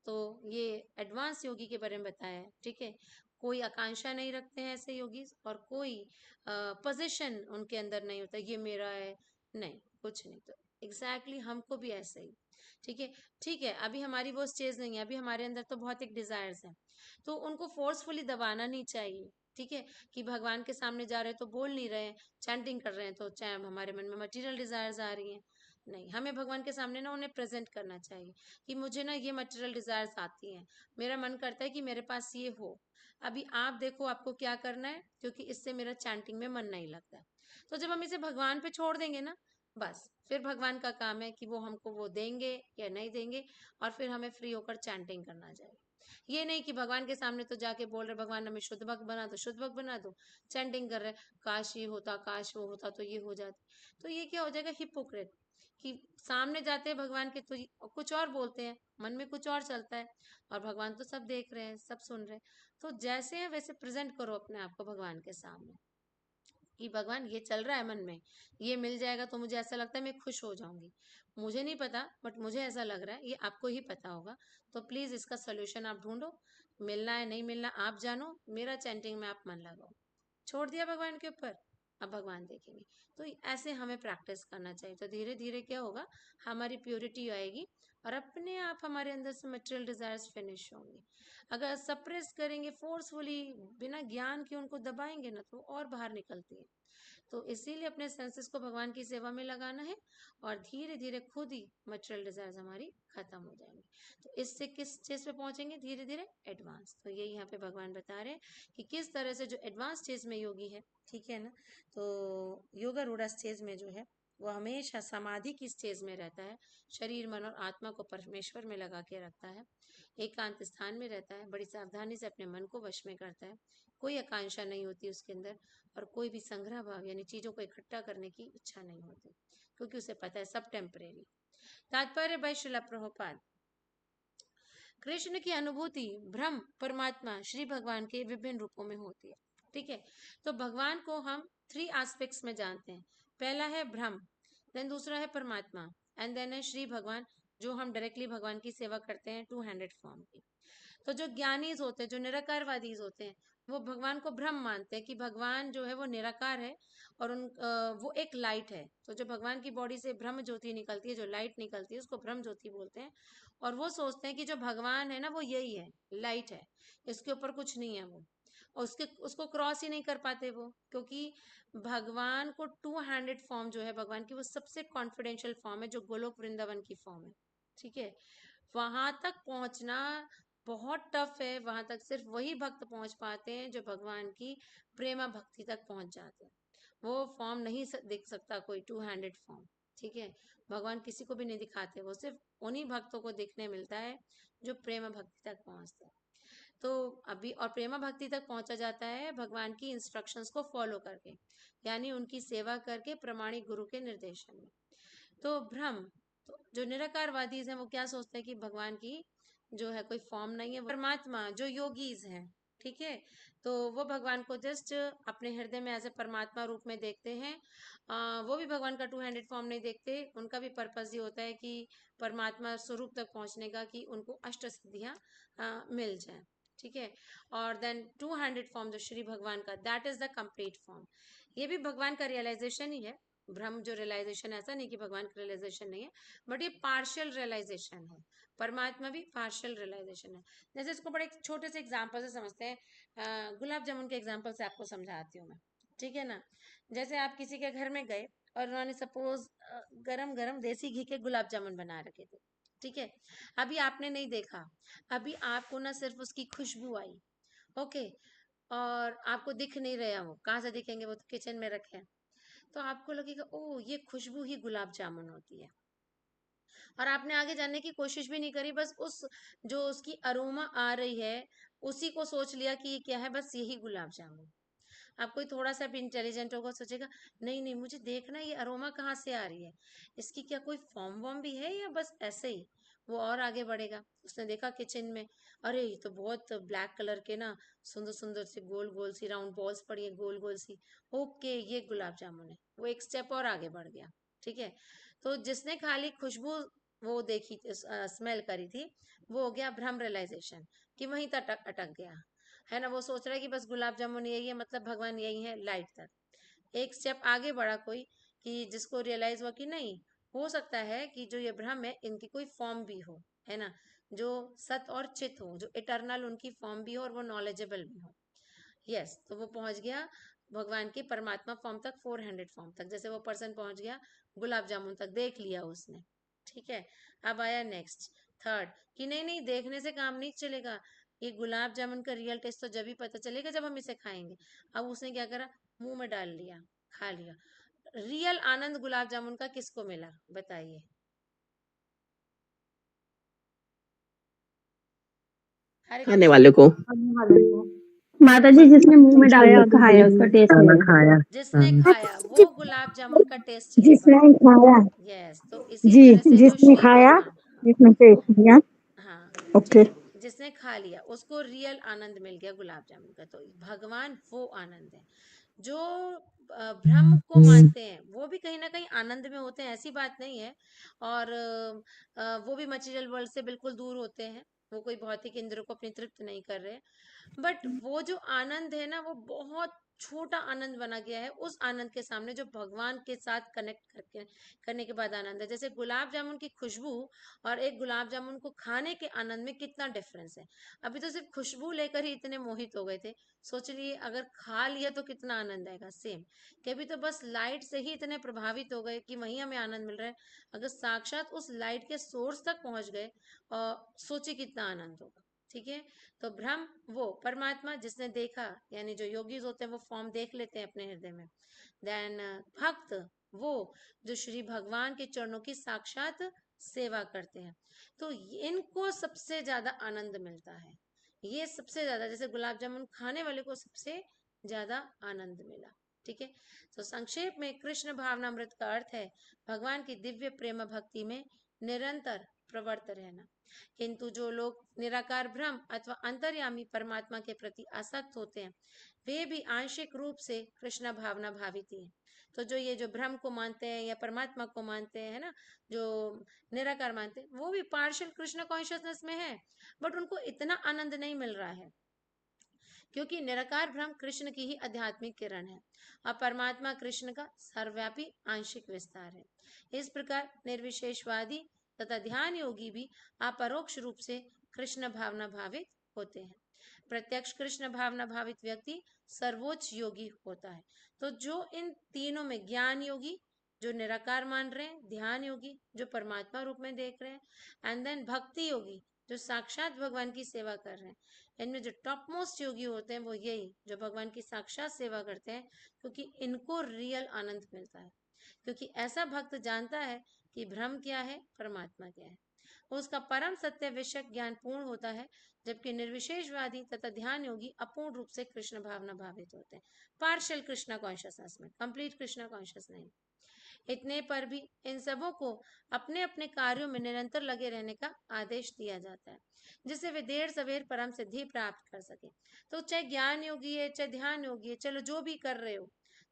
तो ये एडवांस योगी के बारे में बताया है, ठीक है। कोई आकांक्षा नहीं रखते हैं ऐसे योगी, और कोई पोजीशन उनके अंदर नहीं होता ये मेरा है, नहीं, कुछ नहीं। तो एग्जैक्टली हमको भी ऐसे ही, ठीक है। ठीक है, अभी हमारी वो स्टेज नहीं है, अभी हमारे अंदर तो बहुत एक डिजायर्स हैं, तो उनको फोर्सफुली दबाना नहीं चाहिए, ठीक है। कि भगवान के सामने जा रहे हैं तो बोल नहीं रहे हैं, चैंटिंग कर रहे हैं तो चाहे हमारे मन में मटेरियल डिजायर्स आ रही हैं, नहीं, हमें भगवान के सामने ना उन्हें प्रेजेंट करना चाहिए कि मुझे ना ये मटेरियल डिजायर्स आती हैं, मेरा मन करता है कि मेरे पास ये हो, अभी आप देखो आपको क्या करना है, क्योंकि इससे मेरा चैंटिंग में मन नहीं लगता है। तो जब हम इसे भगवान पे छोड़ देंगे ना, बस फिर भगवान का काम है कि वो हमको वो देंगे या नहीं देंगे, और फिर हमें फ्री होकर चैंटिंग करना चाहिए। ये नहीं कि भगवान के सामने तो जाके बोल रहे भगवान हमें शुद्ध भक्त बना दो, शुद्ध भक्त बना दो, चैंटिंग कर रहे काश ये होता, काश वो होता तो ये हो जाता। तो ये क्या हो जाएगा, हिपोक्रेट। कि सामने जाते हैं भगवान के तो कुछ और बोलते हैं, मन में कुछ और चलता है, और भगवान तो सब देख रहे हैं, सब सुन रहे हैं। तो जैसे है वैसे प्रेजेंट करो अपने आप को भगवान के सामने कि भगवान ये चल रहा है मन में, ये मिल जाएगा तो मुझे ऐसा लगता है मैं खुश हो जाऊंगी। मुझे नहीं पता बट मुझे ऐसा लग रहा है, ये आपको ही पता होगा, तो प्लीज इसका सोल्यूशन आप ढूंढो। मिलना है नहीं मिलना आप जानो, मेरा चैंटिंग में आप मन लगाओ। छोड़ दिया भगवान के ऊपर, अब भगवान देखेंगे। तो ऐसे हमें प्रैक्टिस करना चाहिए, तो धीरे धीरे क्या होगा, हमारी प्योरिटी आएगी और अपने आप हमारे अंदर से मटेरियल डिजायर्स फिनिश होंगे। अगर सप्रेस करेंगे फोर्सफुली, बिना ज्ञान के उनको दबाएंगे ना, तो और बाहर निकलती है। तो इसीलिए अपने सेंसेस को भगवान की सेवा में लगाना है, और धीरे धीरे खुद ही मटेरियल डिजायर्स हमारी खत्म हो जाएंगे। तो इससे किस चीज पे पहुंचेंगे, धीरे धीरे एडवांस। तो ये यहाँ पे भगवान बता रहे हैं कि किस तरह से जो एडवांस स्टेज में योगी है, ठीक है ना, तो योगारूढ़ स्टेज में जो है वो हमेशा समाधि की स्टेज में रहता है, शरीर मन और आत्मा को परमेश्वर में लगा के रखता है, एकांत स्थान में रहता है, बड़ी सावधानी से अपने मन को वश में करता है, कोई आकांक्षा नहीं होती उसके अंदर, और कोई भी संग्रह भाव यानी चीजों को इकट्ठा करने की इच्छा नहीं होती, क्योंकि उसे पता है सब टेम्परेरी। तात्पर्य भाई श्रील प्रभुपाद, कृष्ण की अनुभूति ब्रह्म परमात्मा श्री भगवान के विभिन्न रूपों में होती है। ठीक है, तो भगवान को हम 3 एस्पेक्ट्स में जानते हैं। पहला है ब्रह्म, देन दूसरा है परमात्मा, एंड देन है श्री भगवान, जो हम डायरेक्टली भगवान की सेवा करते हैं 2 हैंडेड फॉर्म की। तो जो ज्ञानीज होते हैं, जो निराकारवादीज होते हैं, वो भगवान को ब्रह्म मानते हैं कि भगवान जो है वो निराकार है, और वो एक लाइट है। तो जो भगवान की बॉडी से ब्रह्म ज्योति निकलती है, जो लाइट निकलती है, उसको ब्रह्म ज्योति बोलते हैं। और वो सोचते हैं कि जो भगवान है ना वो यही है, लाइट है, इसके ऊपर कुछ नहीं है वो, और उसको क्रॉस ही नहीं कर पाते वो, क्योंकि भगवान को 2 हैंडेड फॉर्म जो है भगवान की, वो सबसे कॉन्फिडेंशियल फॉर्म है, जो गोलोक वृंदावन की फॉर्म है। ठीक है, वहां तक पहुंचना बहुत टफ है, वहां तक सिर्फ वही भक्त पहुंच पाते हैं जो भगवान की प्रेमा भक्ति तक पहुंच जाते हैं। वो फॉर्म नहीं देख सकता कोई 2 हैंडेड फॉर्म। ठीक है, भगवान किसी को भी नहीं दिखाते, वो सिर्फ उन्हीं भक्तों को देखने मिलता है जो प्रेम भक्ति तक पहुंचते हैं। तो अभी और प्रेमा भक्ति तक पहुंचा जाता है भगवान की इंस्ट्रक्शंस को फॉलो करके, यानी उनकी सेवा करके प्रमाणिक गुरु के निर्देशन में। तो ब्रह्म, तो जो निराकारवादी हैं वो क्या सोचते हैं कि भगवान की जो है कोई फॉर्म नहीं है। परमात्मा जो योगीज हैं, ठीक है, तो वो भगवान को जस्ट अपने हृदय में एज ए परमात्मा रूप में देखते हैं। वो भी भगवान का 2 हैंडेड फॉर्म नहीं देखते, उनका भी पर्पस ये होता है कि परमात्मा स्वरूप तक पहुंचने का, कि उनको अष्ट सिद्धियां मिल जाए। ठीक है, और देन 2 हैंडेड फॉर्म जो श्री भगवान का, that is the complete form. ये भी भगवान का रियलाइजेशन ही है। ब्रह्म जो रियलाइजेशन, ऐसा नहीं कि भगवान का रियलाइजेशन नहीं है, बट ये पार्शियल रियलाइजेशन है। परमात्मा भी पार्शियल रियलाइजेशन है। जैसे इसको बड़े छोटे से एग्जाम्पल से समझते हैं, गुलाब जामुन के एग्जाम्पल से आपको समझाती हूँ मैं। ठीक है ना, जैसे आप किसी के घर में गए और उन्होंने सपोज गरम गरम देसी घी के गुलाब जामुन बना रखे थे। ठीक है, अभी आपने नहीं देखा, अभी आपको ना सिर्फ उसकी खुशबू आई, ओके, और आपको दिख नहीं रहा, वो कहाँ से दिखेंगे, वो तो किचन में रखे हैं। तो आपको लगेगा ओ ये खुशबू ही गुलाब जामुन होती है, और आपने आगे जानने की कोशिश भी नहीं करी, बस उस जो उसकी अरोमा आ रही है उसी को सोच लिया कि ये क्या है, बस यही गुलाब जामुन। आप कोई थोड़ा सा भी इंटेलिजेंट होगा, सोचेगा नहीं नहीं मुझे देखना ये अरोमा कहाँ से आ रही है, इसकी क्या कोई फॉर्म वॉर्म भी है या बस ऐसे ही। वो और आगे बढ़ेगा, उसने देखा किचन में, अरे ये तो बहुत ब्लैक कलर के ना सुंदर सुंदर सी गोल गोल सी राउंड बॉल्स पड़ी है, गोल गोल सी, ओके ये गुलाब जामुन है। वो एक स्टेप और आगे बढ़ गया। ठीक है, तो जिसने खाली खुशबू वो देखी, स्मेल करी थी, वो हो गया भ्रम रियलाइजेशन, कि वहीं तक अटक गया है ना। वो सोच रहा है कि बस गुलाब जामुन यही है, मतलब भगवान यही है, लाइट तक। एक स्टेप आगे बढ़ा कोई, कि जिसको रियलाइज हुआ कि नहीं, हो सकता है कि जो ये भ्रम है इनकी कोई फॉर्म भी हो, है ना, जो सत और चित हो, जो इटरनल उनकी फॉर्म भी हो और वो नॉलेजेबल भी हो। यस, तो वो पहुंच गया भगवान की परमात्मा फॉर्म तक, 4 हैंडेड फॉर्म तक। जैसे वो पर्सन पहुंच गया गुलाब जामुन तक, देख लिया उसने। ठीक है, अब आया नेक्स्ट, थर्ड, कि नहीं नहीं देखने से काम नहीं चलेगा, ये गुलाब जामुन का रियल टेस्ट तो जब ही पता चलेगा जब हम इसे खाएंगे। अब उसने क्या करा, मुंह में डाल लिया, खा लिया। रियल आनंद गुलाब जामुन का किसको मिला, बताइए। हरे खाने वाले को। करने वाले को। माता जी जिसने मुंह में डाला खाया उसका टेस्ट खाना नहीं है। खाया जिसने हाँ। खाया वो गुलाब जामुन का टेस्ट ले जिसने पाए। खाया यस, तो इसी जी तरह से जो जिसने श्री खाया भगवान, जिसने टेस्ट किया हाँ ओके ठीक है, जिसने खा लिया उसको रियल आनंद मिल गया गुलाब जामुन का। तो भगवान वो आनंद है। जो ब्रह्म को मानते हैं वो भी कहीं ना कहीं आनंद में होते हैं, ऐसी बात नहीं है। और वो भी मटेरियल वर्ल्ड से बिल्कुल दूर होते हैं, वो कोई भौतिक इंद्र को अपनी तृप्त नहीं कर रहे। बट वो जो आनंद है ना, वो बहुत छोटा आनंद बना गया है उस आनंद के सामने जो भगवान के साथ कनेक्ट करके करने के बाद आनंद है। जैसे गुलाब जामुन की खुशबू और एक गुलाब जामुन को खाने के आनंद में कितना डिफरेंस है। अभी तो सिर्फ खुशबू लेकर ही इतने मोहित हो गए थे, सोच लिए अगर खा लिया तो कितना आनंद आएगा। सेम कि अभी तो बस लाइट से ही इतने प्रभावित हो गए कि वहीं हमें आनंद मिल रहा है। अगर साक्षात उस लाइट के सोर्स तक पहुंच गए और सोचिए कितना आनंद होगा। ठीक है, तो ब्रह्म वो परमात्मा जिसने देखा, यानी जो योगीज होते हैं वो फॉर्म देख लेते हैं अपने हृदय में। देन भक्त वो जो श्री भगवान के चरणों की साक्षात सेवा करते हैं। तो इनको सबसे ज्यादा आनंद मिलता है। ये सबसे ज्यादा, जैसे गुलाब जामुन खाने वाले को सबसे ज्यादा आनंद मिला। ठीक है, तो संक्षेप में कृष्ण भावनामृत का अर्थ है भगवान की दिव्य प्रेम भक्ति में निरंतर प्रवृत्त रहना। किंतु जो लोग निराकार ब्रह्म अथवा अंतर्यामी परमात्मा के प्रति आसक्त होते हैं वे भी आंशिक रूप से कृष्ण भावना भावित ही है। तो जो ये जो ब्रह्म को मानते हैं या परमात्मा को मानते हैं, है ना, जो निराकार मानते हैं, वो भी पार्शियल कृष्ण कॉन्शियसनेस में है, बट उनको इतना आनंद नहीं मिल रहा है क्योंकि निराकार ब्रह्म कृष्ण की ही आध्यात्मिक किरण है और परमात्मा कृष्ण का सर्वव्यापी आंशिक विस्तार है। इस प्रकार निर्विशेषवादी तथा ध्यान योगी भी अपरोक्ष रूप से कृष्ण भावना भावित होते हैं। प्रत्यक्ष कृष्ण भावना भावित व्यक्ति सर्वोच्च योगी होता है। तो जो इन तीनों में, ज्ञान योगी जो निराकार मान रहे हैं, ध्यान योगी जो परमात्मा रूप में देख रहे हैं, एंड देन भक्ति योगी जो साक्षात भगवान की सेवा कर रहे हैं, इनमें जो टॉप मोस्ट योगी होते हैं वो यही जो भगवान की साक्षात सेवा करते हैं, क्योंकि इनको रियल आनंद मिलता है। क्योंकि ऐसा भक्त जानता है कि ब्रह्म क्या है, परमात्मा क्या है, उसका परम सत्य विषय ज्ञान पूर्ण होता है। जबकि निर्विशेषवादी तथा ध्यान योगी अपूर्ण रूप से कृष्ण भावना भावित होते हैं, पार्शियल कृष्ण कॉन्शियसनेस में, कंप्लीट कृष्ण कॉन्शियस नहीं। इतने पर भी इन सबों को अपने अपने कार्यों में निरंतर लगे रहने का आदेश दिया जाता है, जिससे वे देर सवेर परम सिद्धि प्राप्त कर सके। तो चाहे ज्ञान योगी है चाहे ध्यान योगी है, चलो जो भी कर रहे हो,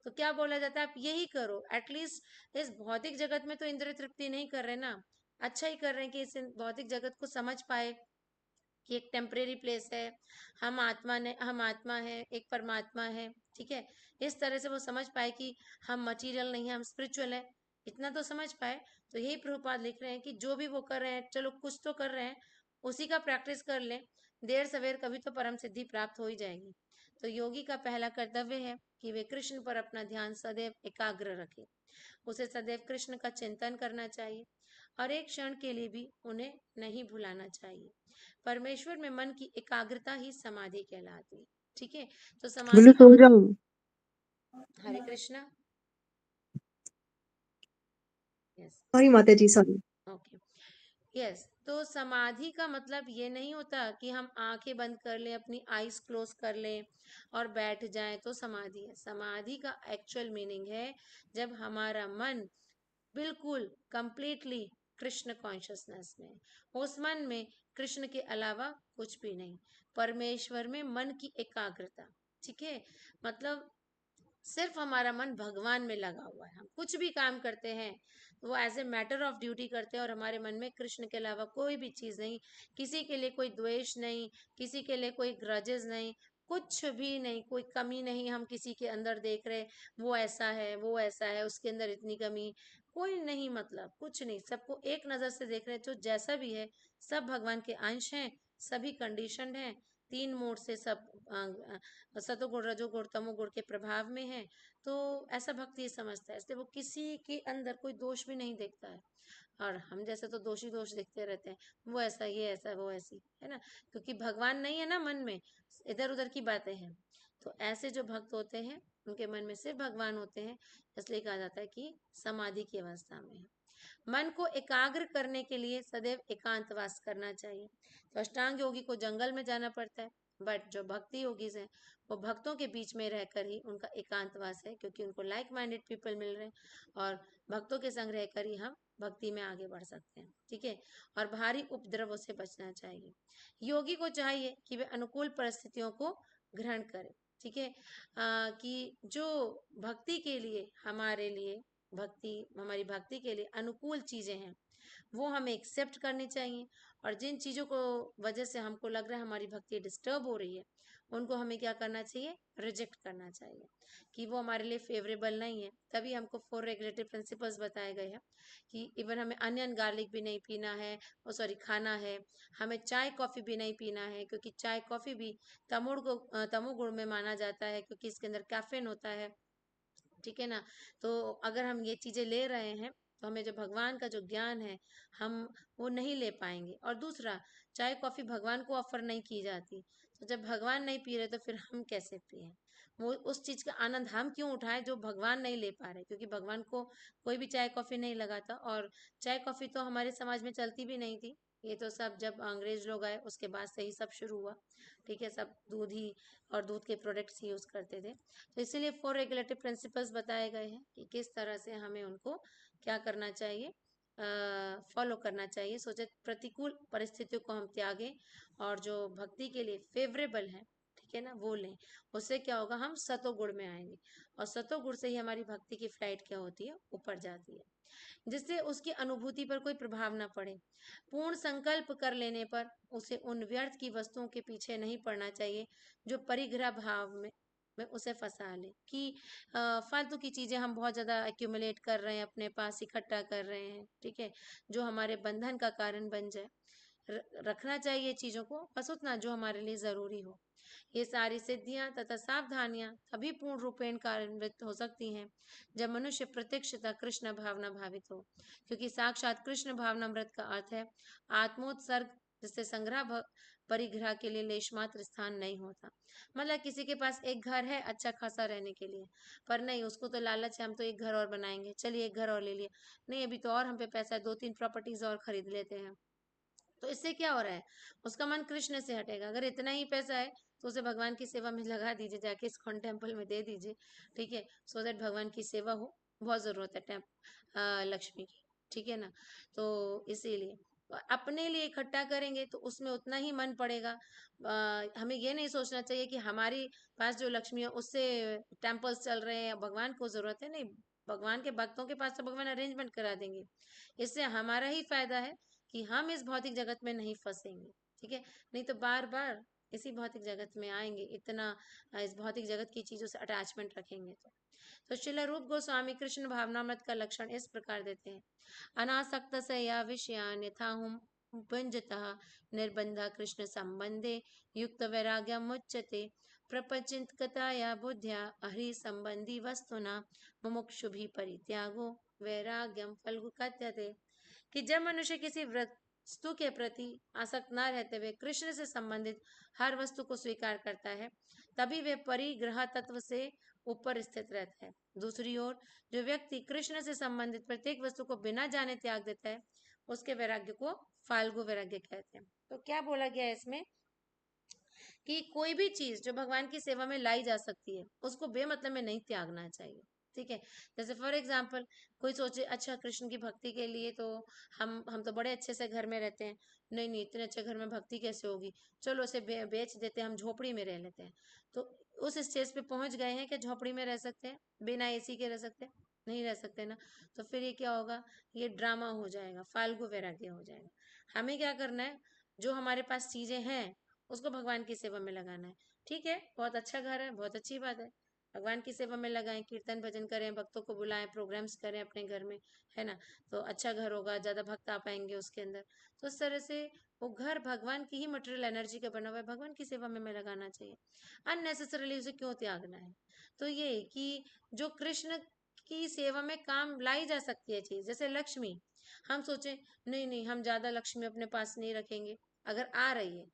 तो क्या बोला जाता है, आप यही करो। एटलीस्ट इस भौतिक जगत में तो इंद्रिय तृप्ति नहीं कर रहे ना, अच्छा ही कर रहे हैं कि इस भौतिक जगत को समझ पाए कि एक टेम्परेरी प्लेस है, हम आत्मा है, एक परमात्मा है। ठीक है, इस तरह से वो समझ पाए कि हम मटेरियल नहीं है, हम स्पिरिचुअल है, इतना तो समझ पाए। तो यही प्रभुपाद लिख रहे हैं कि जो भी वो कर रहे हैं, चलो कुछ तो कर रहे हैं, उसी का प्रैक्टिस कर लें, देर सवेर कभी तो परम सिद्धि प्राप्त हो ही जाएगी। तो योगी का पहला कर्तव्य है कि वे कृष्ण पर अपना ध्यान सदैव एकाग्र रखें। उसे सदैव कृष्ण का चिंतन करना चाहिए और एक क्षण के लिए भी उन्हें नहीं भुलाना चाहिए। परमेश्वर में मन की एकाग्रता ही समाधि कहलाती है। ठीक है, तो बोले समाधि का सो मतलब, जाओ हरे कृष्णा, यस, सॉरी माता जी सॉरी ओके, यस। तो समाधि का मतलब ये नहीं होता कि हम आंखें बंद कर लें, अपनी आईज क्लोज कर लें और बैठ जाएं तो समाधि है। समाधि का एक्चुअल मीनिंग है जब हमारा मन बिल्कुल कंप्लीटली कृष्ण कॉन्शियसनेस में, उस मन में कृष्ण के अलावा कुछ भी नहीं, परमेश्वर में मन की एकाग्रता। ठीक है, मतलब सिर्फ हमारा मन भगवान में लगा हुआ है, हम कुछ भी काम करते हैं तो वो as a matter of duty करते हैं और हमारे मन में कृष्ण के अलावा कोई भी चीज नहीं, किसी के लिए कोई द्वेष नहीं, किसी के लिए कोई ग्रजेस नहीं, कुछ भी नहीं, कोई कमी नहीं हम किसी के अंदर देख रहे, वो ऐसा है वो ऐसा है उसके अंदर इतनी कमी, कोई नहीं, मतलब कुछ नहीं, सबको एक नजर से देख रहे हैं, जो जैसा भी है सब भगवान के अंश हैं, सभी कंडीशनड हैं, तीन मोड से सब सतोगुण रजोगुण तमोगुण के प्रभाव में है। तो ऐसा भक्त ये समझता है, इसलिए वो किसी के अंदर कोई दोष भी नहीं देखता है। और हम जैसे तो दोषी दोष देखते रहते हैं, वो ऐसा ये ऐसा वो ऐसी, है ना, क्योंकि भगवान नहीं है ना मन में, इधर उधर की बातें हैं। तो ऐसे जो भक्त होते हैं उनके मन में सिर्फ भगवान होते हैं, इसलिए कहा जाता है कि समाधि की अवस्था में है। मन को एकाग्र करने के लिए सदैव एकांतवास करना चाहिए। तो अष्टांग योगी को जंगल में जाना पड़ता है, बट जो भक्ति योगीज हैं वो भक्तों के बीच में रहकर ही उनका एकांतवास है, क्योंकि उनको लाइक माइंडेड पीपल मिल रहे हैं और भक्तों के संग रहकर ही हम भक्ति में आगे बढ़ सकते हैं। ठीक है, और बाहरी उपद्रवों से बचना चाहिए। योगी को चाहिए कि वे अनुकूल परिस्थितियों को ग्रहण करें। ठीक है, कि जो भक्ति के लिए हमारे लिए हमारी भक्ति के लिए अनुकूल चीजें हैं वो हमें एक्सेप्ट करनी चाहिए, और जिन चीजों को वजह से हमको लग रहा है हमारी भक्ति डिस्टर्ब हो रही है उनको हमें क्या करना चाहिए, रिजेक्ट करना चाहिए कि वो हमारे लिए फेवरेबल नहीं है। तभी हमको 4 रेगुलेटरी प्रिंसिपल्स बताए गए हैं कि इवन हमें अनियन गार्लिक भी नहीं पीना है, सॉरी खाना है, हमें चाय कॉफी भी नहीं पीना है, क्योंकि चाय कॉफी भी तमोगुण में माना जाता है, क्योंकि इसके अंदर कैफीन होता है। ठीक है ना, तो अगर हम ये चीजें ले रहे हैं तो हमें जो भगवान का जो ज्ञान है हम वो नहीं ले पाएंगे। और दूसरा, चाय कॉफी भगवान को ऑफर नहीं की जाती, तो जब भगवान नहीं पी रहे तो फिर हम कैसे पिए? वो उस चीज का आनंद हम क्यों उठाएं जो भगवान नहीं ले पा रहे? क्योंकि भगवान को कोई भी चाय कॉफी नहीं लगाता, और चाय कॉफी तो हमारे समाज में चलती भी नहीं थी। ये तो सब जब अंग्रेज लोग आए उसके बाद से ही सब शुरू हुआ। ठीक है, सब दूध ही और दूध के प्रोडक्ट्स ही यूज करते थे। तो इसीलिए 4 रेगुलेटरी प्रिंसिपल्स बताए गए हैं कि किस तरह से हमें उनको क्या करना चाहिए, फॉलो करना चाहिए। सोचे प्रतिकूल परिस्थितियों को हम त्यागें और जो भक्ति के लिए फेवरेबल है, ठीक है ना, वो लें। उससे क्या होगा, हम सतोगुण में आएंगे, और सतोगुण से ही हमारी भक्ति की फ्लाइट क्या होती है, ऊपर जाती है, जिससे उसकी अनुभूति पर कोई प्रभाव ना पड़े। पूर्ण संकल्प कर लेने पर उसे उन व्यर्थ की वस्तुओं के पीछे नहीं पड़ना चाहिए जो परिग्रह भाव में उसे फंसा ले, कि फालतू की चीजें हम बहुत ज्यादा एक्यूमुलेट कर रहे हैं, अपने पास इकट्ठा कर रहे हैं। ठीक है, जो हमारे बंधन का कारण बन जाए। रखना चाहिए चीजों को बस उतना जो हमारे लिए जरूरी हो। ये सारी सिद्धियां तथा सावधानियां तभी पूर्ण रूपेण कार्यान्वित हो सकती हैं जब मनुष्य प्रत्यक्षतः कृष्ण भावना भावित हो, क्योंकि साक्षात कृष्ण भावनामृत का अर्थ है आत्मोत्सर्ग, जिससे परिग्रह के लिए लेश मात्र स्थान नहीं होता। मतलब किसी के पास एक घर है अच्छा खासा रहने के लिए, पर नहीं, उसको तो लालच है हम तो एक घर और बनाएंगे, चलिए एक घर और ले लिए, नहीं अभी तो और हम पे पैसा है, 2-3 प्रॉपर्टीज और खरीद लेते हैं। तो इससे क्या हो रहा है, उसका मन कृष्ण से हटेगा। अगर इतना ही पैसा है तो उसे भगवान की सेवा में लगा दीजिए, जाके इस्कॉन टेम्पल में दे दीजिए। ठीक है, सो दैट भगवान की सेवा हो। बहुत जरूरत है लक्ष्मी की। ठीक है ना, तो इसीलिए अपने लिए इकट्ठा करेंगे तो उसमें उतना ही मन पड़ेगा। हमें ये नहीं सोचना चाहिए कि हमारी पास जो लक्ष्मी है उससे टेम्पल्स चल रहे हैं, भगवान को जरूरत है, नहीं। भगवान के भक्तों के पास तो भगवान अरेंजमेंट करा देंगे। इससे हमारा ही फायदा है कि हम इस भौतिक जगत में नहीं फंसेंगे। ठीक है, नहीं तो बार बार इसी भौतिक जगत में आएंगे, इतना इस भौतिक जगत की चीजों से अटैचमेंट रखेंगे तो श्रील रूप गोस्वामी कृष्ण भावनामृत का लक्षण इस प्रकार देते हैं। अनासक्त से या विषयान यथाहुम भुंजतः निर्बंध कृष्ण संबंधे युक्त वैराग्य मुच्यते प्रपंचित या बुद्ध्या हरि संबंधी वस्तुना मुमुक्षु भी परित्यागो वैराग्यम फल्गु कथ्यते। कि जब मनुष्य किसी वस्तु के प्रति आसक्त न रहते हुए कृष्ण से संबंधित हर वस्तु को स्वीकार करता है, तभी वे परिग्रह तत्व से ऊपर स्थित रहता है। दूसरी ओर जो व्यक्ति कृष्ण से संबंधित प्रत्येक वस्तु को बिना जाने त्याग देता है, उसके वैराग्य को फाल्गु वैराग्य कहते हैं। तो क्या बोला गया है इसमें, कि कोई भी चीज जो भगवान की सेवा में लाई जा सकती है उसको बेमतलब में नहीं त्यागना चाहिए। ठीक है, जैसे फॉर एग्जाम्पल कोई सोचे अच्छा कृष्ण की भक्ति के लिए तो हम तो बड़े अच्छे से घर में रहते हैं, नहीं नहीं इतने अच्छे घर में भक्ति कैसे होगी, चलो उसे बेच देते हैं, हम झोपड़ी में रह लेते हैं। तो उस स्टेज पे पहुंच गए हैं कि झोपड़ी में रह सकते हैं, बिना एसी के रह सकते हैं? नहीं रह सकते ना। तो फिर ये क्या होगा, ये ड्रामा हो जाएगा, फाल्गु वैराग्य हो जाएगा। हमें क्या करना है, जो हमारे पास चीजें हैं उसको भगवान की सेवा में लगाना है। ठीक है, बहुत अच्छा घर है, बहुत अच्छी बात है, भगवान की सेवा में लगाएं, कीर्तन भजन करें, भक्तों को बुलाएं, प्रोग्राम्स करें अपने घर में, है ना, तो अच्छा घर होगा, ज्यादा भक्त आ पाएंगे उसके अंदर। तो इस तरह से वो घर भगवान की ही मटेरियल एनर्जी का बना हुआ है, भगवान की सेवा में लगाना चाहिए। अननेसेसरली उसे क्यों त्यागना है? तो ये कि जो कृष्ण की सेवा में काम लाई जा सकती है चीज, जैसे लक्ष्मी, हम सोचे नहीं नहीं हम ज्यादा लक्ष्मी अपने पास नहीं रखेंगे, अगर आ रही है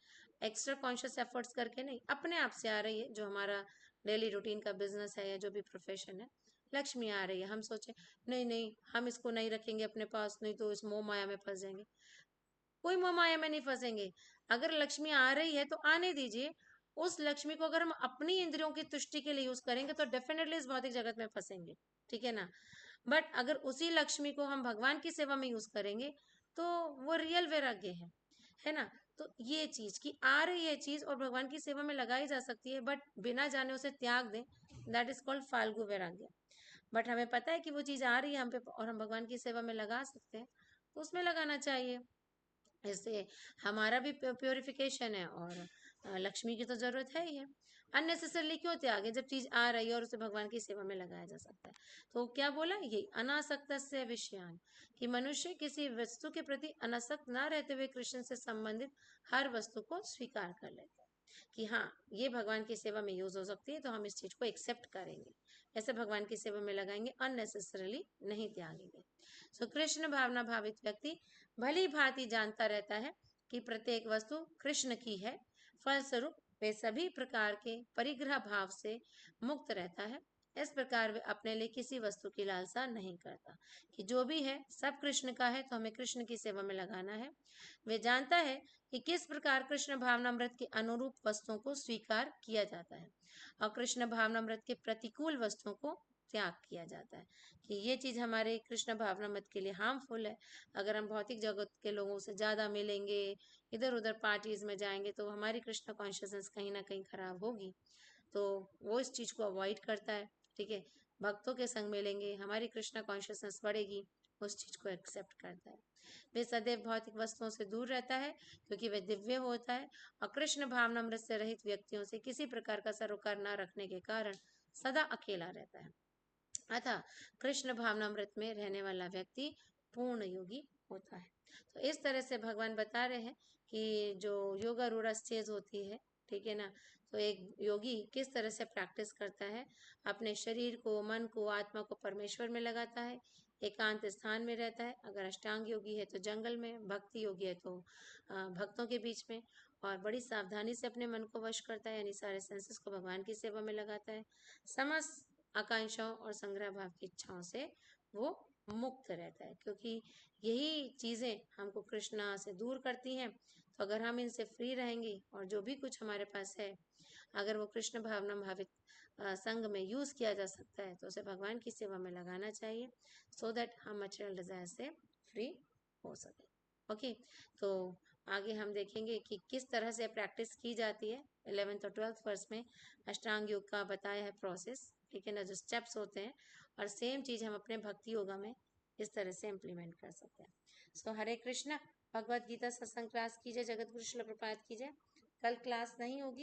एक्स्ट्रा कॉन्शियस एफर्ट्स करके नहीं, अपने आप से आ रही है, जो हमारा डेली रूटीन का बिजनेस है या जो भी प्रोफेशन है, लक्ष्मी आ रही है, हम सोचे नहीं नहीं हम इसको नहीं रखेंगे अपने पास, नहीं तो इस मोह माया में फंस जाएंगे। कोई मोह माया में नहीं फंसेंगे। अगर लक्ष्मी आ रही है तो आने दीजिए, उस लक्ष्मी को अगर हम अपनी इंद्रियों की तुष्टि के लिए यूज करेंगे तो डेफिनेटली इस भौतिक जगत में फंसेंगे, ठीक है ना। बट अगर उसी लक्ष्मी को हम भगवान की सेवा में यूज करेंगे तो वो रियल वैराग्य है ना। तो ये चीज की आ रही है चीज और भगवान की सेवा में लगाई जा सकती है, बट बिना जाने उसे त्याग दें, दैट इज कॉल्ड फाल्गु वैराग्य। बट हमें पता है कि वो चीज आ रही है हम पे और हम भगवान की सेवा में लगा सकते हैं, तो उसमें लगाना चाहिए। इससे हमारा भी प्योरिफिकेशन है और लक्ष्मी की तो जरूरत है ही है। अननेसेसरली क्यों त्यागे जब चीज आ रही है और उसे भगवान की सेवा में लगाया जा सकता है। तो क्या बोला, ये अनासक्त से विषयान, कि मनुष्य किसी वस्तु के प्रति अनासक्त ना रहते हुए कृष्ण से संबंधित हर वस्तु को स्वीकार कर लेते हैं कि हाँ ये भगवान की सेवा में यूज हो सकती है तो हम इस चीज को एक्सेप्ट करेंगे, ऐसे भगवान की सेवा में लगाएंगे, अननेसेसरली नहीं त्यागेंगे। सो कृष्ण भावना भावित व्यक्ति भली भांति जानता रहता है कि प्रत्येक वस्तु कृष्ण की है, फलस्वरूप वे सभी प्रकार के परिग्रह भाव से मुक्त रहता है। इस प्रकार वे अपने लिए किसी वस्तु की लालसा नहीं करता, कि जो भी है सब कृष्ण का है तो हमें कृष्ण की सेवा में लगाना है। वे जानता है कि किस प्रकार कृष्ण भावनामृत के अनुरूप वस्तुओं को स्वीकार किया जाता है और कृष्ण भावनामृत के प्रतिकूल वस्तुओं को त्याग किया जाता है, कि ये चीज हमारे कृष्ण भावनामृत के लिए हार्मफुल है। अगर हम भौतिक जगत के लोगों से ज्यादा मिलेंगे, इधर उधर पार्टीज में जाएंगे, तो हमारी कृष्ण कॉन्शियसनेस कहीं ना कहीं खराब होगी, तो वो इस चीज को अवॉइड करता है, ठीक है। भक्तों के संग मिलेंगे, हमारी कृष्ण कॉन्शियसनेस बढ़ेगी, उस चीज को एक्सेप्ट करता है। वे सदैव भौतिक वस्तुओं से दूर रहता है क्योंकि वे दिव्य होता है और कृष्ण भावनामृत से रहित व्यक्तियों से किसी प्रकार का सरोकार न रखने के कारण सदा अकेला रहता है। अतः कृष्ण भावनामृत में रहने वाला व्यक्ति पूर्ण योगी होता है। तो इस तरह से भगवान बता रहे हैं कि जो योगारूढ़ स्टेज होती है, ठीक है ना, तो एक योगी किस तरह से प्रैक्टिस करता है, अपने शरीर को, मन को, आत्मा को परमेश्वर में लगाता है, एकांत स्थान में रहता है। अगर अष्टांग योगी है तो जंगल में, भक्ति योगी है तो भक्तों के बीच में, और बड़ी सावधानी से अपने मन को वश करता है, यानी सारे सेंसेस को भगवान की सेवा में लगाता है। समस्त आकांक्षाओं और संग्रह भाव की इच्छाओं से वो मुक्त रहता है, क्योंकि यही चीजें हमको कृष्णा से दूर करती हैं। तो अगर हम इनसे फ्री रहेंगे और जो भी कुछ हमारे पास है अगर वो कृष्ण भावना भावित संग में यूज किया जा सकता है तो उसे भगवान की सेवा में लगाना चाहिए, सो दैट हम मटेरियल डिजायर से फ्री हो सके। ओके, तो आगे हम देखेंगे कि किस तरह से प्रैक्टिस की जाती है। 11th और 12th वर्ष में अष्टांग योग का बताया है प्रोसेस, ठीक है ना, जो स्टेप्स होते हैं, और सेम चीज हम अपने भक्ति योगा में इस तरह से इम्प्लीमेंट कर सकते हैं। सो हरे कृष्णा। भगवत गीता सत्संग क्लास कीजिए, जगत गुरु श्रील प्रभुपाद कीजिए। कल क्लास नहीं होगी।